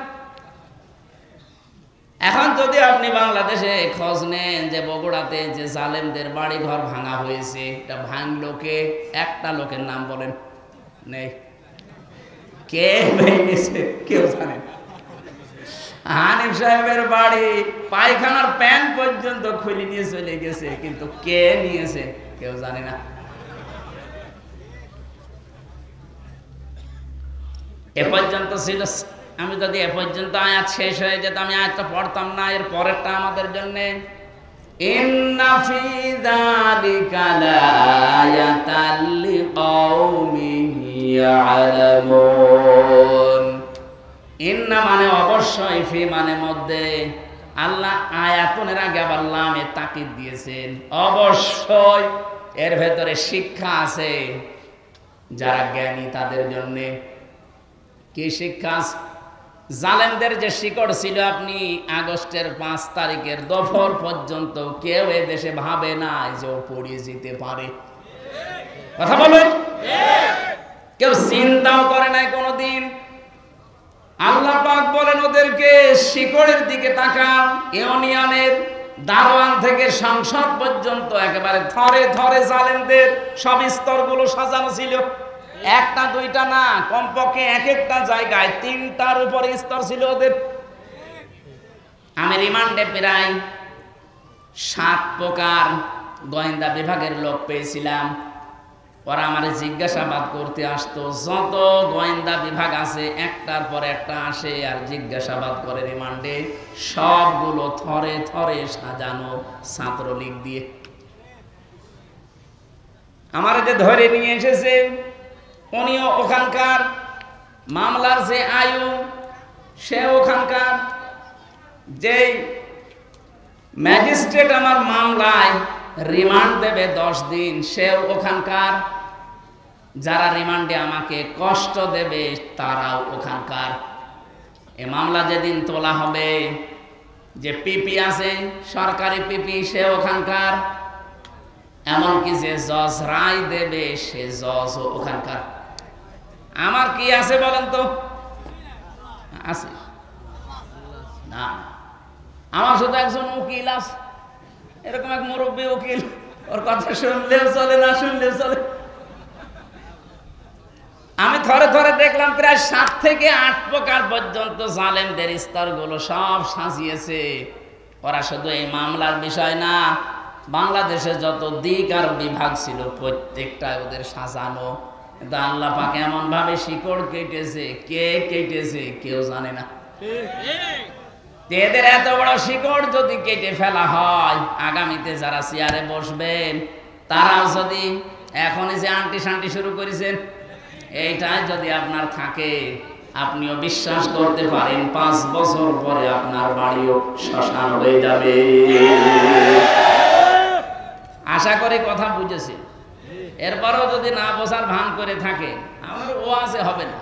এখন যদি আপনি বাংলাদেশে খোঁজ নেন যে বগুড়াতে যে জালেমদের বাড়ি ঘর ভাঙা হয়েছে, এটা ভাঙলো কে? একটা লোকের নাম বলেন, নেই। কে ভেঙেছে কেউ জানে না। হানিফ সাহেবের বাড়ি পায়খানার প্যান পর্যন্ত খুলে নিয়ে চলে গেছে, কিন্তু কে নিয়েছে কেউ জানে না। এ পর্যন্ত ছিল। আমি যদি এ পর্যন্ত আয়াত শেষ হয়ে যেত, আমি আয়াতটা পড়তাম না। এর পরেরটা আমাদের জন্য, ইন্না ফি যালিকা লায়াতাল লিকাওমিন ইয়ালামুন। ইন্না মানে অবশ্যই, ফি মানে মধ্যে। আল্লাহ আয়াতুনের আগে আবার লামে তাকিদ দিয়েছেন। অবশ্যই এর ভেতরে শিক্ষা আছে যারা জ্ঞানী তাদের জন্য। কি শিক্ষা? জালেমদের যে শিকড় ছিল, আপনি আগস্টের 5 তারিখের দুপুর পর্যন্ত কেউ এ দেশে ভাবে না যে ও পড়িয়ে যেতে পারে। কথা বলেন, কেউ চিন্তাও করে নাই কোনোদিন। আল্লাহ পাক বলেন ওদেরকে শিকড়ের দিকে তাকান। ইউনিয়নের দারোয়ান থেকে সংসদ পর্যন্ত একেবারে থরে থরে জালেমদের সব স্তরগুলো সাজানো ছিল। একটা দুইটা না, কমপক্ষে এক একটা জায়গায় 3টার উপরে স্তর ছিল ওদের। আমি রিমান্ডে প্রায় 7 প্রকার গোয়েন্দা বিভাগের লোক পেয়েছিলাম। ওরা আমার জিজ্ঞাসাবাদ করতে আসতো। যত গোয়েন্দা বিভাগ আছে একটার পর একটা আসে আর জিজ্ঞাসাবাদ করে রিমান্ডে। সবগুলো থরে থরে সাজানো ছাত্রলীগ দিয়ে। আমার যে ধরে নিয়ে এসেছে উনিও ওখানকার, মামলার যে আয়ু সে ওখানকার, যে ম্যাজিস্ট্রেট আমার মামলায় রিমান্ড দেবে 10 দিন সেও ওখানকার, যারা রিমান্ডে আমাকে কষ্ট দেবে তারাও ওখানকার। এ মামলা যেদিন তোলা হবে, যে পিপি আছে সরকারি পিপি সে ওখানকার, এমনকি যে জজ রায় দেবে সে জজও ওখানকার। আমার কি আছে বলেন তো? আছে না? আমার শুধু একজন উকিল আছে, এরকম এক মুরব্বী উকিল, ওর কথা শুনলেও চলে, না শুনলেও চলে। আমি থরে থরে দেখলাম প্রায় 7 থেকে 8 প্রকার পর্যন্ত জালেমদের স্তরগুলো সব সাজিয়েছে। ওরা শুধু এই মামলার বিষয় না, বাংলাদেশে যত দিক আর বিভাগ ছিল প্রত্যেকটা ওদের সাজানো। কিন্তু আল্লাহ পাক এমন ভাবে শিকড় কেটেছে, কে কেটেছে কেউ জানে না। এদের এত বড় শিকড় যদি কেটে ফেলা হয়, আগামীতে যারা চেয়ারে বসবেন তারাও যদি এখনই যে আন্টি শান্টি শুরু করেছেন, এইটাই যদি আপনার থাকে, আপনিও বিশ্বাস করতে পারেন 5 বছর পরে আপনার বাড়িও শ্মশান হয়ে যাবে। আশা করি কথা বুঝেছেন। এরপরও যদি না বোঝার ভান করে থাকে, আমার ওয়াজে হবে না।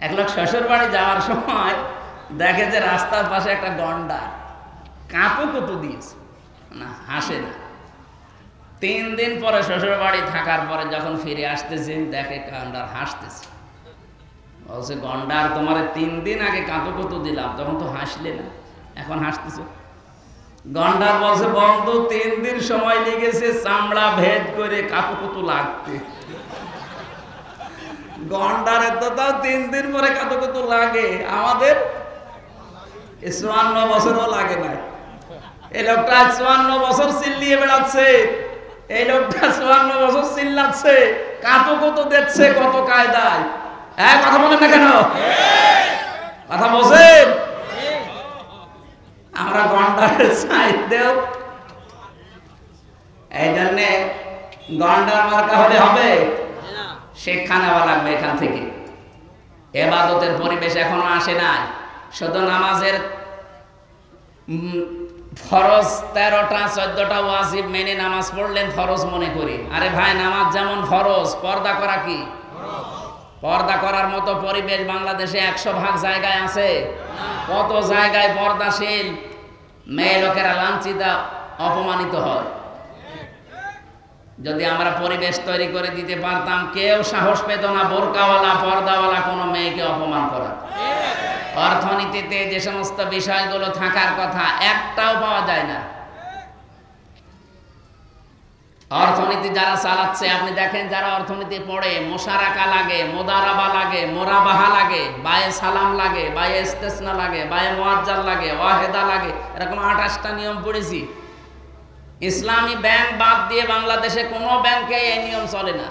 এক লোক শ্বশুর বাড়ি যাওয়ার সময় দেখে যে রাস্তার পাশে একটা গন্ডার কাঁপু কুতু দিয়েছে, না হাসে না। 3 দিন পরে শ্বশুর বাড়ি থাকার পরে যখন ফিরে আসতেছে, দেখে গন্ডার হাসতেছে। বলছে, গন্ডার তোমার 3 দিন আগে কাঁপু কুতু দিলাম, তখন তো হাসলে না, এখন হাসতেছে। গন্ডার বলছে, বন্ধু 3 দিন সময় লেগেছে চামড়া ভেদ করে কাঁপু কুতু লাগতে। গন্ডারের তো তাও 3 দিন পরে কাঁপু কুতু লাগে, আমাদের 54 বছরও লাগে না। এই লোকটা 54 বছর চিল্লিয়ে বেড়াচ্ছে, এই লোকটা 54 বছর চিল্লাচ্ছে, কাঁপু কুতু দিচ্ছে কত কায়দায়। কথা বলেন না কেন? কথা বলছেন? আমরা গন্ডারের সাইড দেও, এই জন্যে গন্ডার মার্কা হলে হবে, শিক্ষা নেওয়া লাগবে এখান থেকে। ইবাদতের পরিবেশ এখনো আসে নাই। শুধু নামাজের ফরজ 13টা 14টা ওয়াজিব মেনে নামাজ পড়লেন ফরজ মনে করি। আরে ভাই, নামাজ যেমন ফরজ, পর্দা করা কি? পর্দা করার মতো পরিবেশ বাংলাদেশে 100% জায়গায় আছে? কত জায়গায় পর্দাশীল মেয়ে লোকেরা লাঞ্ছিত, অপমানিত হয়। যদি আমরা পরিবেশ তৈরি করে দিতে পারতাম, কেউ সাহস পেত না বোরকাওয়ালা পর্দাওয়ালা কোনো মেয়েকে অপমান করা। অর্থনীতিতে যে সমস্ত বিষয়গুলো থাকার কথা, একটাও পাওয়া যায় না। অর্থনীতি যারা চালাচ্ছে, আপনি দেখেন যারা অর্থনীতি পড়ে, মোশারাকা লাগে, মোদারাবা লাগে, মোরাবাহা লাগে, বায়ে সালাম লাগে, বায়ে ইস্তেসনা লাগে, বায়ে মুআজ্জাল লাগে, ওয়াহেদা লাগে, এরকম 28টা নিয়ম পড়েছি। ইসলামী ব্যাংক বাদ দিয়ে বাংলাদেশে কোনো ব্যাংকে এই নিয়ম চলে না।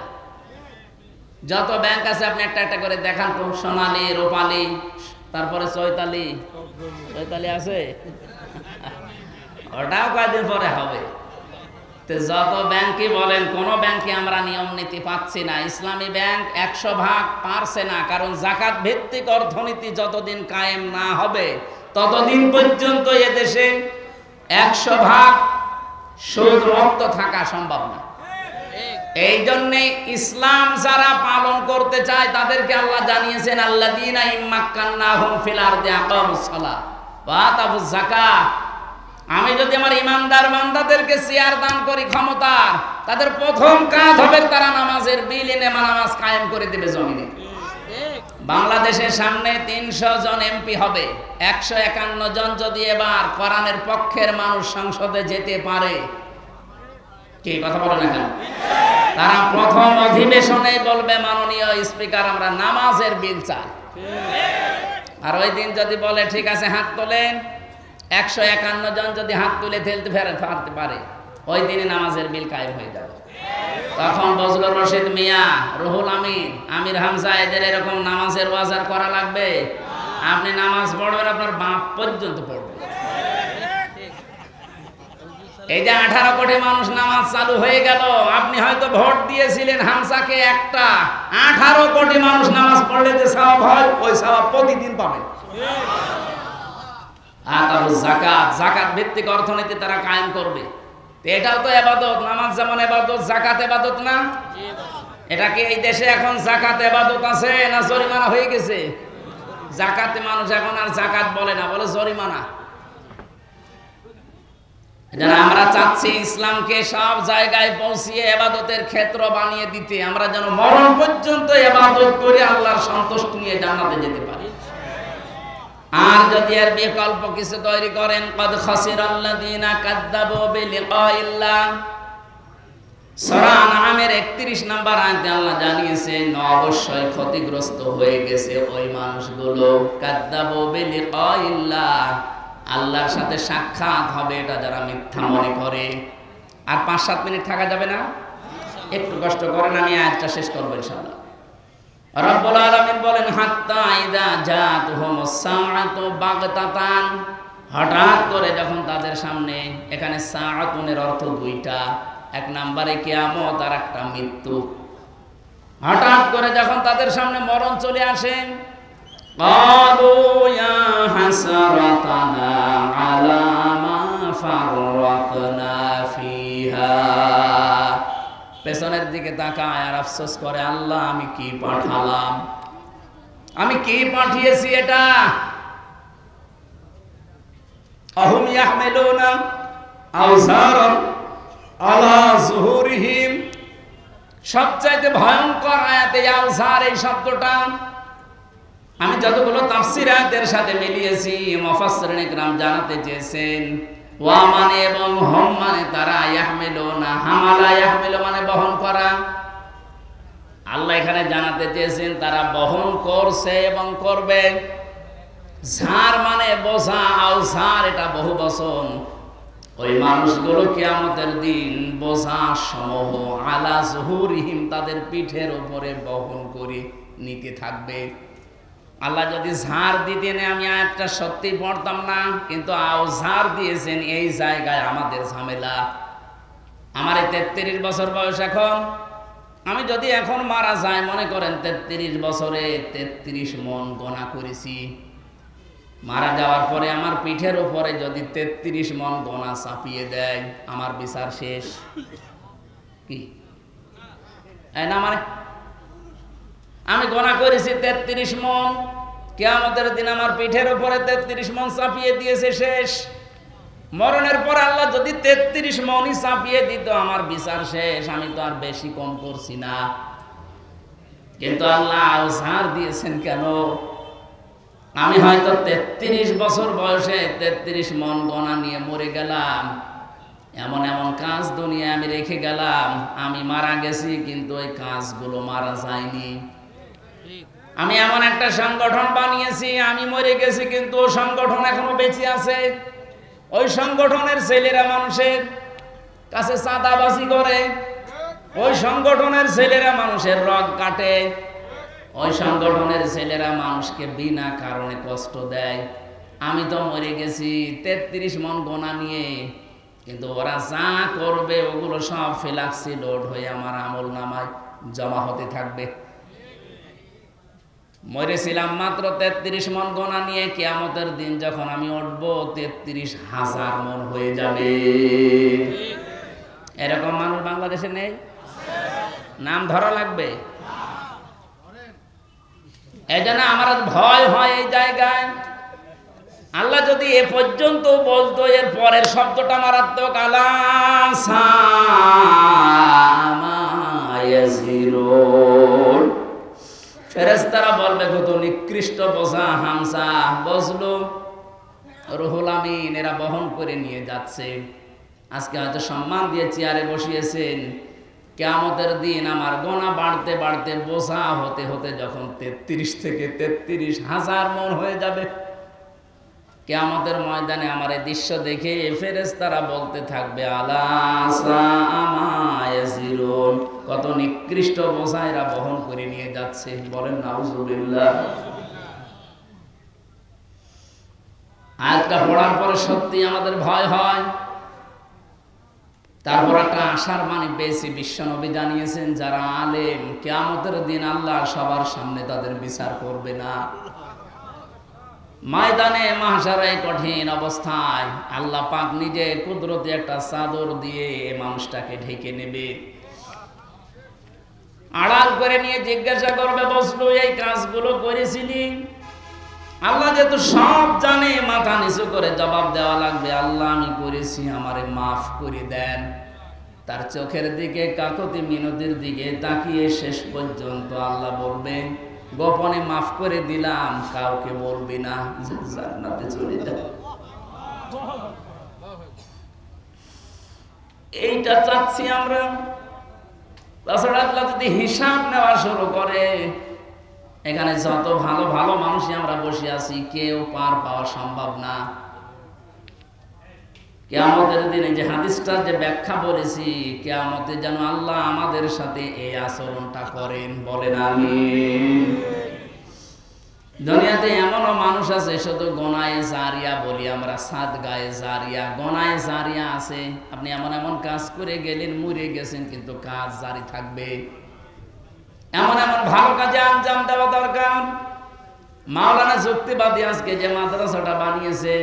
যত ব্যাংক আছে আপনি একটা একটা করে দেখান তো। সোনালী, রূপালী, তারপরে চৈতালি আছে, ওটাও কয়েকদিন পরে হবে। যত ব্যাংকই বলেন, কোন ব্যাংকে আমরা নিয়ম নীতি পাচ্ছি না। ইসলামী ব্যাংক 100% পারছে না, কারণ যাকাত ভিত্তিক অর্থনীতি যতদিন কায়েম না হবে ততদিন পর্যন্ত এদেশে 100% সুদ মুক্ত থাকা সম্ভব না। এই জন্যে ইসলাম যারা পালন করতে চায় তাদেরকে আল্লাহ জানিয়েছেন, আল্লাযীনা ইম্মাক্কান্নাহুম ফিল আরদি আকামুস সালাহ ওয়া আতাবুজ যাকাত। আমি যদি আমার ইমানদার বান্দাদেরকে চেয়ার দান করি ক্ষমতার, তাদের প্রথম কাজ হবে তারা নামাজের বিল এনে নামাজ কায়েম করে দেবে জমিনে। বাংলাদেশের সামনে 300 জন এমপি হবে, 151 জন যদি এবার কোরআনের পক্ষের মানুষ সংসদে যেতে পারে, কি কথা বলে না কেন? তারা প্রথম অধিবেশনে বলবে, মাননীয় স্পিকার, আমরা নামাজের বিল চাই। আর ওই দিন যদি বলে ঠিক আছে হাত তোলেন, 151 জন যদি হাত তুলে ফেলতে পারে, ওই দিনে নামাজের বিল কায়েম হয়ে যাবে। তখন বজলুর রশিদ মিয়া, রুহুল আমিন, আমির হামজা, এদের এরকম নামাজের ওয়াজার করা লাগবে। আপনি নামাজ পড়বেন, আপনার বাপ পর্যন্ত পড়বে। এই যে 18 কোটি মানুষ নামাজ চালু হয়ে গেল, আপনি হয়তো ভোট দিয়েছিলেন হামজাকে একটা, 18 কোটি মানুষ নামাজ পড়লে যে সওয়াব হয়, ওই সওয়াব প্রতিদিন পাবেন। আতাবুজ যাকাত, যাকাত ভিত্তিক অর্থনীতি তারা কায়েম করবে। এটাও তো ইবাদত। নামাজ যেমন ইবাদত, যাকাত ইবাদত না? এটা কি এই দেশে এখন যাকাত ইবাদত আছে না জরিমানা হয়ে গেছে? যাকাতে মানুষ এখন আর যাকাত বলে না, বলে জরিমানা। যেন আমরা চাচ্ছি ইসলামকে সব জায়গায় পৌঁছিয়ে ইবাদতের ক্ষেত্র বানিয়ে দিতে, আমরা যেন মরণ পর্যন্ত ইবাদত করে আল্লাহর সন্তুষ্টি নিয়ে জান্নাতে যেতে পারি। আর যদি এর বিকল্প কিছু তৈরি করেন, কদ খাসিরাল্লাযীনা কাযযাবু বিলিকাইল্লাহ, সূরা আনআমের 31 নম্বর আয়াতে আল্লাহ জানিয়েছেন অবশ্যই ক্ষতিগ্রস্ত হয়ে গেছে ওই মানুষগুলো, কাযযাবু বিলিকাইল্লাহ, আল্লাহর সাথে সাক্ষাৎ হবে এটা যারা মিথ্যা মনে করে। আর 5-7 মিনিট থাকা যাবে না? একটু কষ্ট করেন, আমি আয়াতটা শেষ করব ইনশাআল্লাহ। রব্বুল আলামিন বলেন, হাত্তা ইযা জাতুহুমুস সাআতু বাগতাতান, হঠাৎ করে যখন তাদের সামনে, এখানে সাআতুনের অর্থ দুইটা, এক নম্বরে কিয়ামত আর একটা মৃত্যু। হঠাৎ করে যখন তাদের সামনে মরণ চলে আসে, ক্বালু ইয়া হাসরাতানা আলা মা ফাররাতনা ফিহা, পেছনের দিকে তাকায় আর আফসোস করে, আল্লাহ আমি কি পাঠালাম, আমি কি পাঠিয়েছি এটা। আহুম ইয়াহমিলুনা আওজারান আলা যুহুরিহিম, সবচাইতে ভয়ঙ্কর আয়াতে আওজার এই শব্দটা আমি যতগুলো তাফসীর আয়াতের সাথে মিলিয়েছি, মুফাসসিরিন ইকরাম জানাতে চেয়েছেন ওয়া মানে এবং হম মানে তারা, ইয়াহমিলুনা, হামালা ইয়াহমিলু মানে বহন করা। আল্লাহ এখানে জানাতে চেয়েছেন তারা বহন করছে এবং করবে। ঝার মানে বোঝা, আওঝার এটা বহু বচন। ওই মানুষগুলো কিয়ামতের দিন বোঝা সমূহ আলা যুহুরিহিম, তাদের পিঠের উপরে বহন করে নিতে থাকবে। আল্লাহ যদি ঝাড় দিতেন আমি আয়াতটা সত্যি পড়তাম না, কিন্তু আওঝার দিয়েছেন, এই জায়গায় আমাদের ঝামেলা। আমার 33 বছর বয়স এখন, আমি যদি এখন মারা যায়, মনে করেন 33 বছরে 33 মন গোনা করেছি, মারা যাওয়ার পরে আমার পিঠের উপরে যদি 33 মন গোনা চাপিয়ে দেয়, আমার বিচার শেষ কি না? মানে আমি গোনা করেছি 33 মন, কিয়ামতের দিন আমার পিঠের উপরে 33 মন চাপিয়ে দিয়েছে, শেষ। মরণের পর আল্লাহ যদি 33 মনই চাপিয়ে দিত, আমার বিচার শেষ, আমি তো আর বেশি কম করছি না। কিন্তু আল্লাহ আওঝার দিয়েছেন কেন? আমি হয়তো 33 বছর বয়সে 33 মন গোনা নিয়ে মরে গেলাম, এমন এমন কাজ দুনিয়ায় আমি রেখে গেলাম, আমি মারা গেছি কিন্তু ওই কাজগুলো মারা যায়নি। আমি এমন একটা সংগঠন বানিয়েছি, আমি মরে গেছি কিন্তু ওই সংগঠন এখনো বেঁচে আছে। ওই সংগঠনের ছেলেরা মানুষের কাছে চাঁদাবাজি করে, ওই সংগঠনের ছেলেরা মানুষের রগ কাটে, ওই সংগঠনের ছেলেরা মানুষকে বিনা কারণে কষ্ট দেয়। আমি তো মরে গেছি 33 মন গোনা নিয়ে, কিন্তু ওরা যা করবে ওগুলো সব ফিলাক্সি লোড হয়ে আমার আমল নামায় জমা হতে থাকবে। মরেছিলাম মাত্র 33 মন গোনা নিয়ে, কিয়ামতের দিন যখন আমি উঠবো 33,000 মন হয়ে যাবে। এরকম মানুষ বাংলাদেশে নেই? নাম ধরা লাগবে। এই জন্য আমার ভয় হয় এই জায়গায়। আল্লাহ যদি এ পর্যন্ত বলতো, এর পরের শব্দটা মারাত্মক, আলা সামা ইয়াজিরুন, ফেরেশতারা বলবে কত নিকৃষ্ট বোঝা হামজা বজলু রুহুল আমিন এরা বহন করে নিয়ে যাচ্ছে। আজকে হয়তো সম্মান দিয়ে চেয়ারে বসিয়েছেন, কিয়ামতের দিন আমার গোনা বাড়তে বাড়তে বোঝা হতে হতে যখন 33 থেকে 33,000 মন হয়ে যাবে, কিয়ামতের ময়দানে আমার এই দৃশ্য দেখে ফেরেশতারা বলতে থাকবে, আলা সামা ইয়াজিরুন, কত নিকৃষ্ট বোঝা এরা বহন করে নিয়ে যাচ্ছে। বলেন নাউজুবিল্লাহ। আয়াতটা পড়ার পরে সত্যি আমাদের ভয় হয়। তারপর একটা আশার বাণী পেয়েছি, বিশ্বনবী জানিয়েছেন যারা আলেম, কিয়ামতের দিন আল্লাহ সবার সামনে তাদের বিচার করবে না। ময়দানে মাহশারে কঠিন অবস্থায় আল্লাহ পাক নিজে কুদরতে একটা চাদর দিয়ে মানুষটাকে ঢেকে নেবে, আড়াল করে নিয়ে জিজ্ঞাসা করবে, বসলো এই কাজগুলো করেছিলি? আল্লাহ যেহেতু সব জানে, মাথা নিচু করে জবাব দেওয়া লাগবে, আল্লাহ আমি করেছি, আমারে মাফ করে দেন। তার চোখের দিকে, কাকতি মিনতির দিকে তাকিয়ে শেষ পর্যন্ত আল্লাহ বলবে, গোপনে মাফ করে দিলাম, কাউকে বলবি না, জান্নাতে চলে যা। এইটা চাচ্ছি আমরা। তাছাড়া আল্লাহ যদি হিসাব নেওয়া শুরু করে, এখানে যত ভালো ভালো মানুষই আমরা বসে আছি, কেউ পার পাওয়া সম্ভব না। কিয়ামতের দিনে যে হাদিসটার যে ব্যাখ্যা বলেছি, কিয়ামতে যেন আল্লাহ আমাদের সাথে এই আচরণটা করেন, বলেন আমিন। দুনিয়াতে এমনও মানুষ আছে শুধু গোনায়ে জারিয়া বলি আমরা, সাদগায়ে জারিয়া, গোনায়ে জারিয়া আছে। আপনি এমন এমন কাজ করে গেলেন, মরে গেছেন, কিন্তু কাজ জারি থাকবে। এমন এমন ভালো কাজে আঞ্জাম দেওয়া দরকার। মাওলানা যুক্তিবাদী আজকে যে মাদ্রাসাটা বানিয়েছে,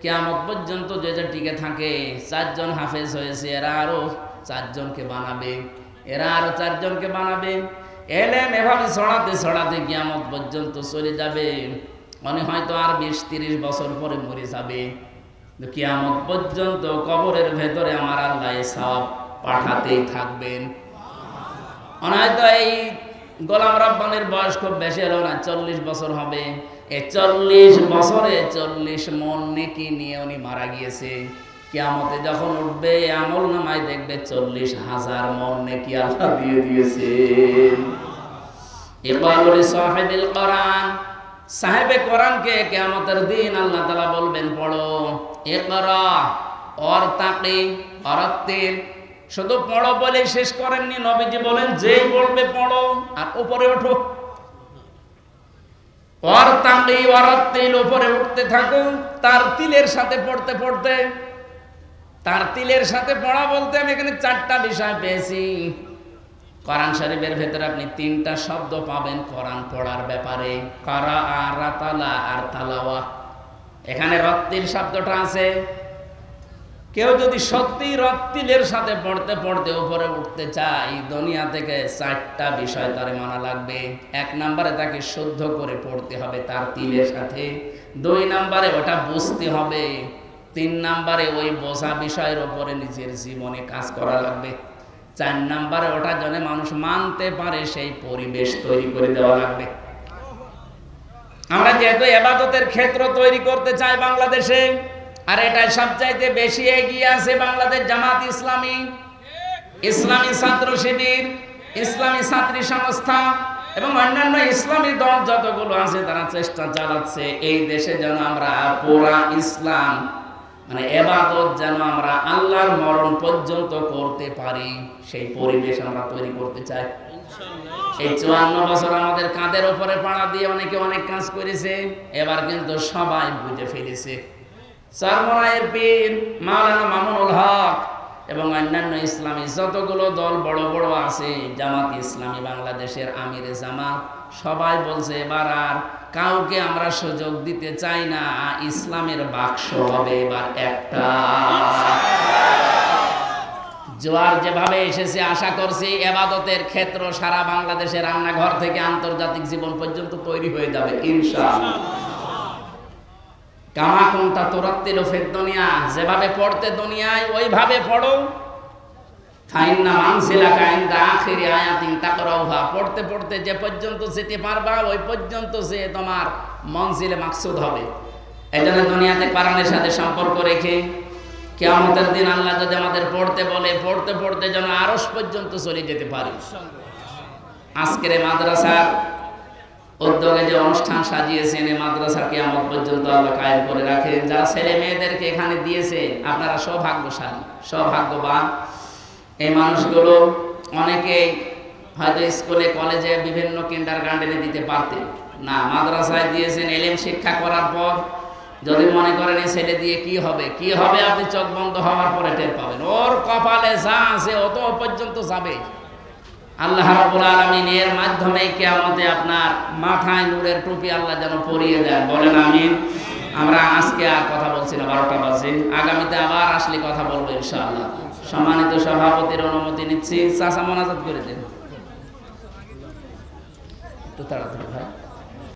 কিয়ামত পর্যন্ত যেটা টিকে থাকে, 4 জন হাফেজ হয়েছে, এরা আরো 4 জনকে বানাবে, এরা আরো 4 জনকে বানাবে। এলেম এভাবে ছড়াতে ছড়াতে কিয়ামত পর্যন্ত চলে যাবে। মনে হয়তো আর 20-30 বছর পরে মরে যাবে। কিয়ামত পর্যন্ত কবরের ভেতরে আমার আল্লাহ সওয়াব পাঠাতেই থাকবেন। মনে হয়তো এই গোলাম রব্বানির বয়স খুব বেশি হলো না, 40 বছর হবে। এই 40 বছরে 40 মন নেকি নিয়ে উনি মারা গিয়েছে। কিয়ামতে যখন উঠবে, আমল নামায় দেখবে 40,000 মন নেকি আল্লাহ দিয়ে দিয়েছে। ইকরাউল সাহিবুল কোরআন, সাহেবে কোরআনকে কিয়ামতের দিন আল্লাহ তাআলা বলবেন, পড়ো। ইকরা ওয়ার তাকি ওয়ারাতিল, শুধু পড়ো বলে শেষ করেননি, নবীজি বলেন যেই বলবে পড়ো আর উপরে ওঠো। ওয়ার তাকি ওয়ারাতিল, উপরে উঠতে থাকো। তার তিলের সাথে পড়তে পড়তে, তার তিলের সাথে পড়া বলতে আমি এখানে 4টা বিষয় পেয়েছি। কোরআন শরীফের ভেতরে আপনি 3টা শব্দ পাবেন কোরআন পড়ার ব্যাপারে, কারা আর রাতালা আর তালাওয়া। এখানে রত্তিল শব্দটা আছে। কেউ যদি সত্যি রত্তিলের সাথে পড়তে পড়তে উপরে উঠতে চায়, দুনিয়া থেকে 4টা বিষয় তার মানা লাগবে। 1 নম্বরে তাকে শুদ্ধ করে পড়তে হবে তার তিলের সাথে। 2 নম্বরে ওটা বুঝতে হবে। 3 নম্বরে ওই বোঝা বিষয়ের উপরে নিজের জীবনে কাজ করা লাগবে। 4 নম্বরে ওটা যেন মানুষ মানতে পারে, সেই পরিবেশ তৈরি করে দেওয়া লাগবে। আমরা যেহেতু ইবাদতের ক্ষেত্র তৈরি করতে চাই বাংলাদেশে, আর এটা সবচাইতে বেশি এগিয়ে আছে বাংলাদেশ জামাত ইসলামী, ইসলামী ছাত্র শিবির, ইসলামী ছাত্রী সংস্থা এবং অন্যান্য ইসলামী দল যতগুলো আছে, তারা চেষ্টা চালাচ্ছে এই দেশে যেন আমরা পুরা ইসলাম, মানে ইবাদত যেন আমরা আল্লাহর মরণ পর্যন্ত করতে পারি, সেই পরিবেশ আমরা তৈরি করতে চাই। এই 54 বছর আমাদের কাঁধের উপরে পাড়া দিয়ে অনেকে অনেক কাজ করেছে, এবার কিন্তু সবাই বুঝে ফেলেছে। চরমনায়ের পীর মাওলানা মামুনুল হক এবং অন্যান্য ইসলামী যতগুলো দল বড় বড় আছে, জামাত ইসলামী বাংলাদেশের আমিরে জামাত, সবাই বলছে এবার আর কাউকে আমরা সুযোগ দিতে চাই না, ইসলামের বাক্স হবে এবার একটা। জোয়ার যেভাবে এসেছে, আশা করছি ইবাদতের ক্ষেত্র সারা বাংলাদেশের রান্নাঘর থেকে আন্তর্জাতিক জীবন পর্যন্ত তৈরি হয়ে যাবে ইনশাআল্লাহ। কামা কুনতা তুরাত্তিলু ফিদ দুনিয়া, যেভাবে পড়তে দুনিয়ায় ওইভাবে পড়ো। ফাইন্না মানসিলাকা ইনদা আখিরি আয়াতিন তাকরাউহা, পড়তে পড়তে যে পর্যন্ত যেতে পারবা ওই পর্যন্ত যে তোমার মনজিলে মাকসুদ হবে। এজন্য দুনিয়াতে কোরআনের সাথে সম্পর্ক রেখে কিয়ামতের দিন আল্লাহ যদি আমাদের পড়তে বলে, পড়তে পড়তে যেন আরশ পর্যন্ত চলে যেতে পারি। আজকের মাদ্রাসার উদ্যোগে যে অনুষ্ঠান সাজিয়েছেন, এই মাদ্রাসা কিয়ামত পর্যন্ত আল্লাহ কায়েম করে রাখেন। যারা ছেলে মেয়েদেরকে এখানে দিয়েছে, আপনারা সৌভাগ্যশালী, সৌভাগ্যবান। এই মানুষগুলো অনেকেই হয়তো স্কুলে কলেজে বিভিন্ন কিন্ডারগার্টেনে দিতে পারতেন না, মাদ্রাসায় দিয়েছেন। এলেম শিক্ষা করার পর যদি মনে করেন এই ছেলে দিয়ে কি হবে, কি হবে, আপনি চোখ বন্ধ হওয়ার পরে টের পাবেন। ওর কপালে যা আছে অত পর্যন্ত যাবে। আল্লাহ রাব্বুল আলামিন এর মাধ্যমে কিয়ামতে আপনার মাথায় নূরের টুপি আল্লাহ যেন পরিয়ে দেন, বলেন আমিন। আমরা আজকে আর কথা বলছি না, 12টা বাজে। আগামীতে আবার আসলে কথা বলবো ইনশাআল্লাহ। সম্মানিত সভাপতির অনুমতি নিচ্ছি, চাচা মোনাজাত করে দেন একটু তাড়াতাড়ি ভাই।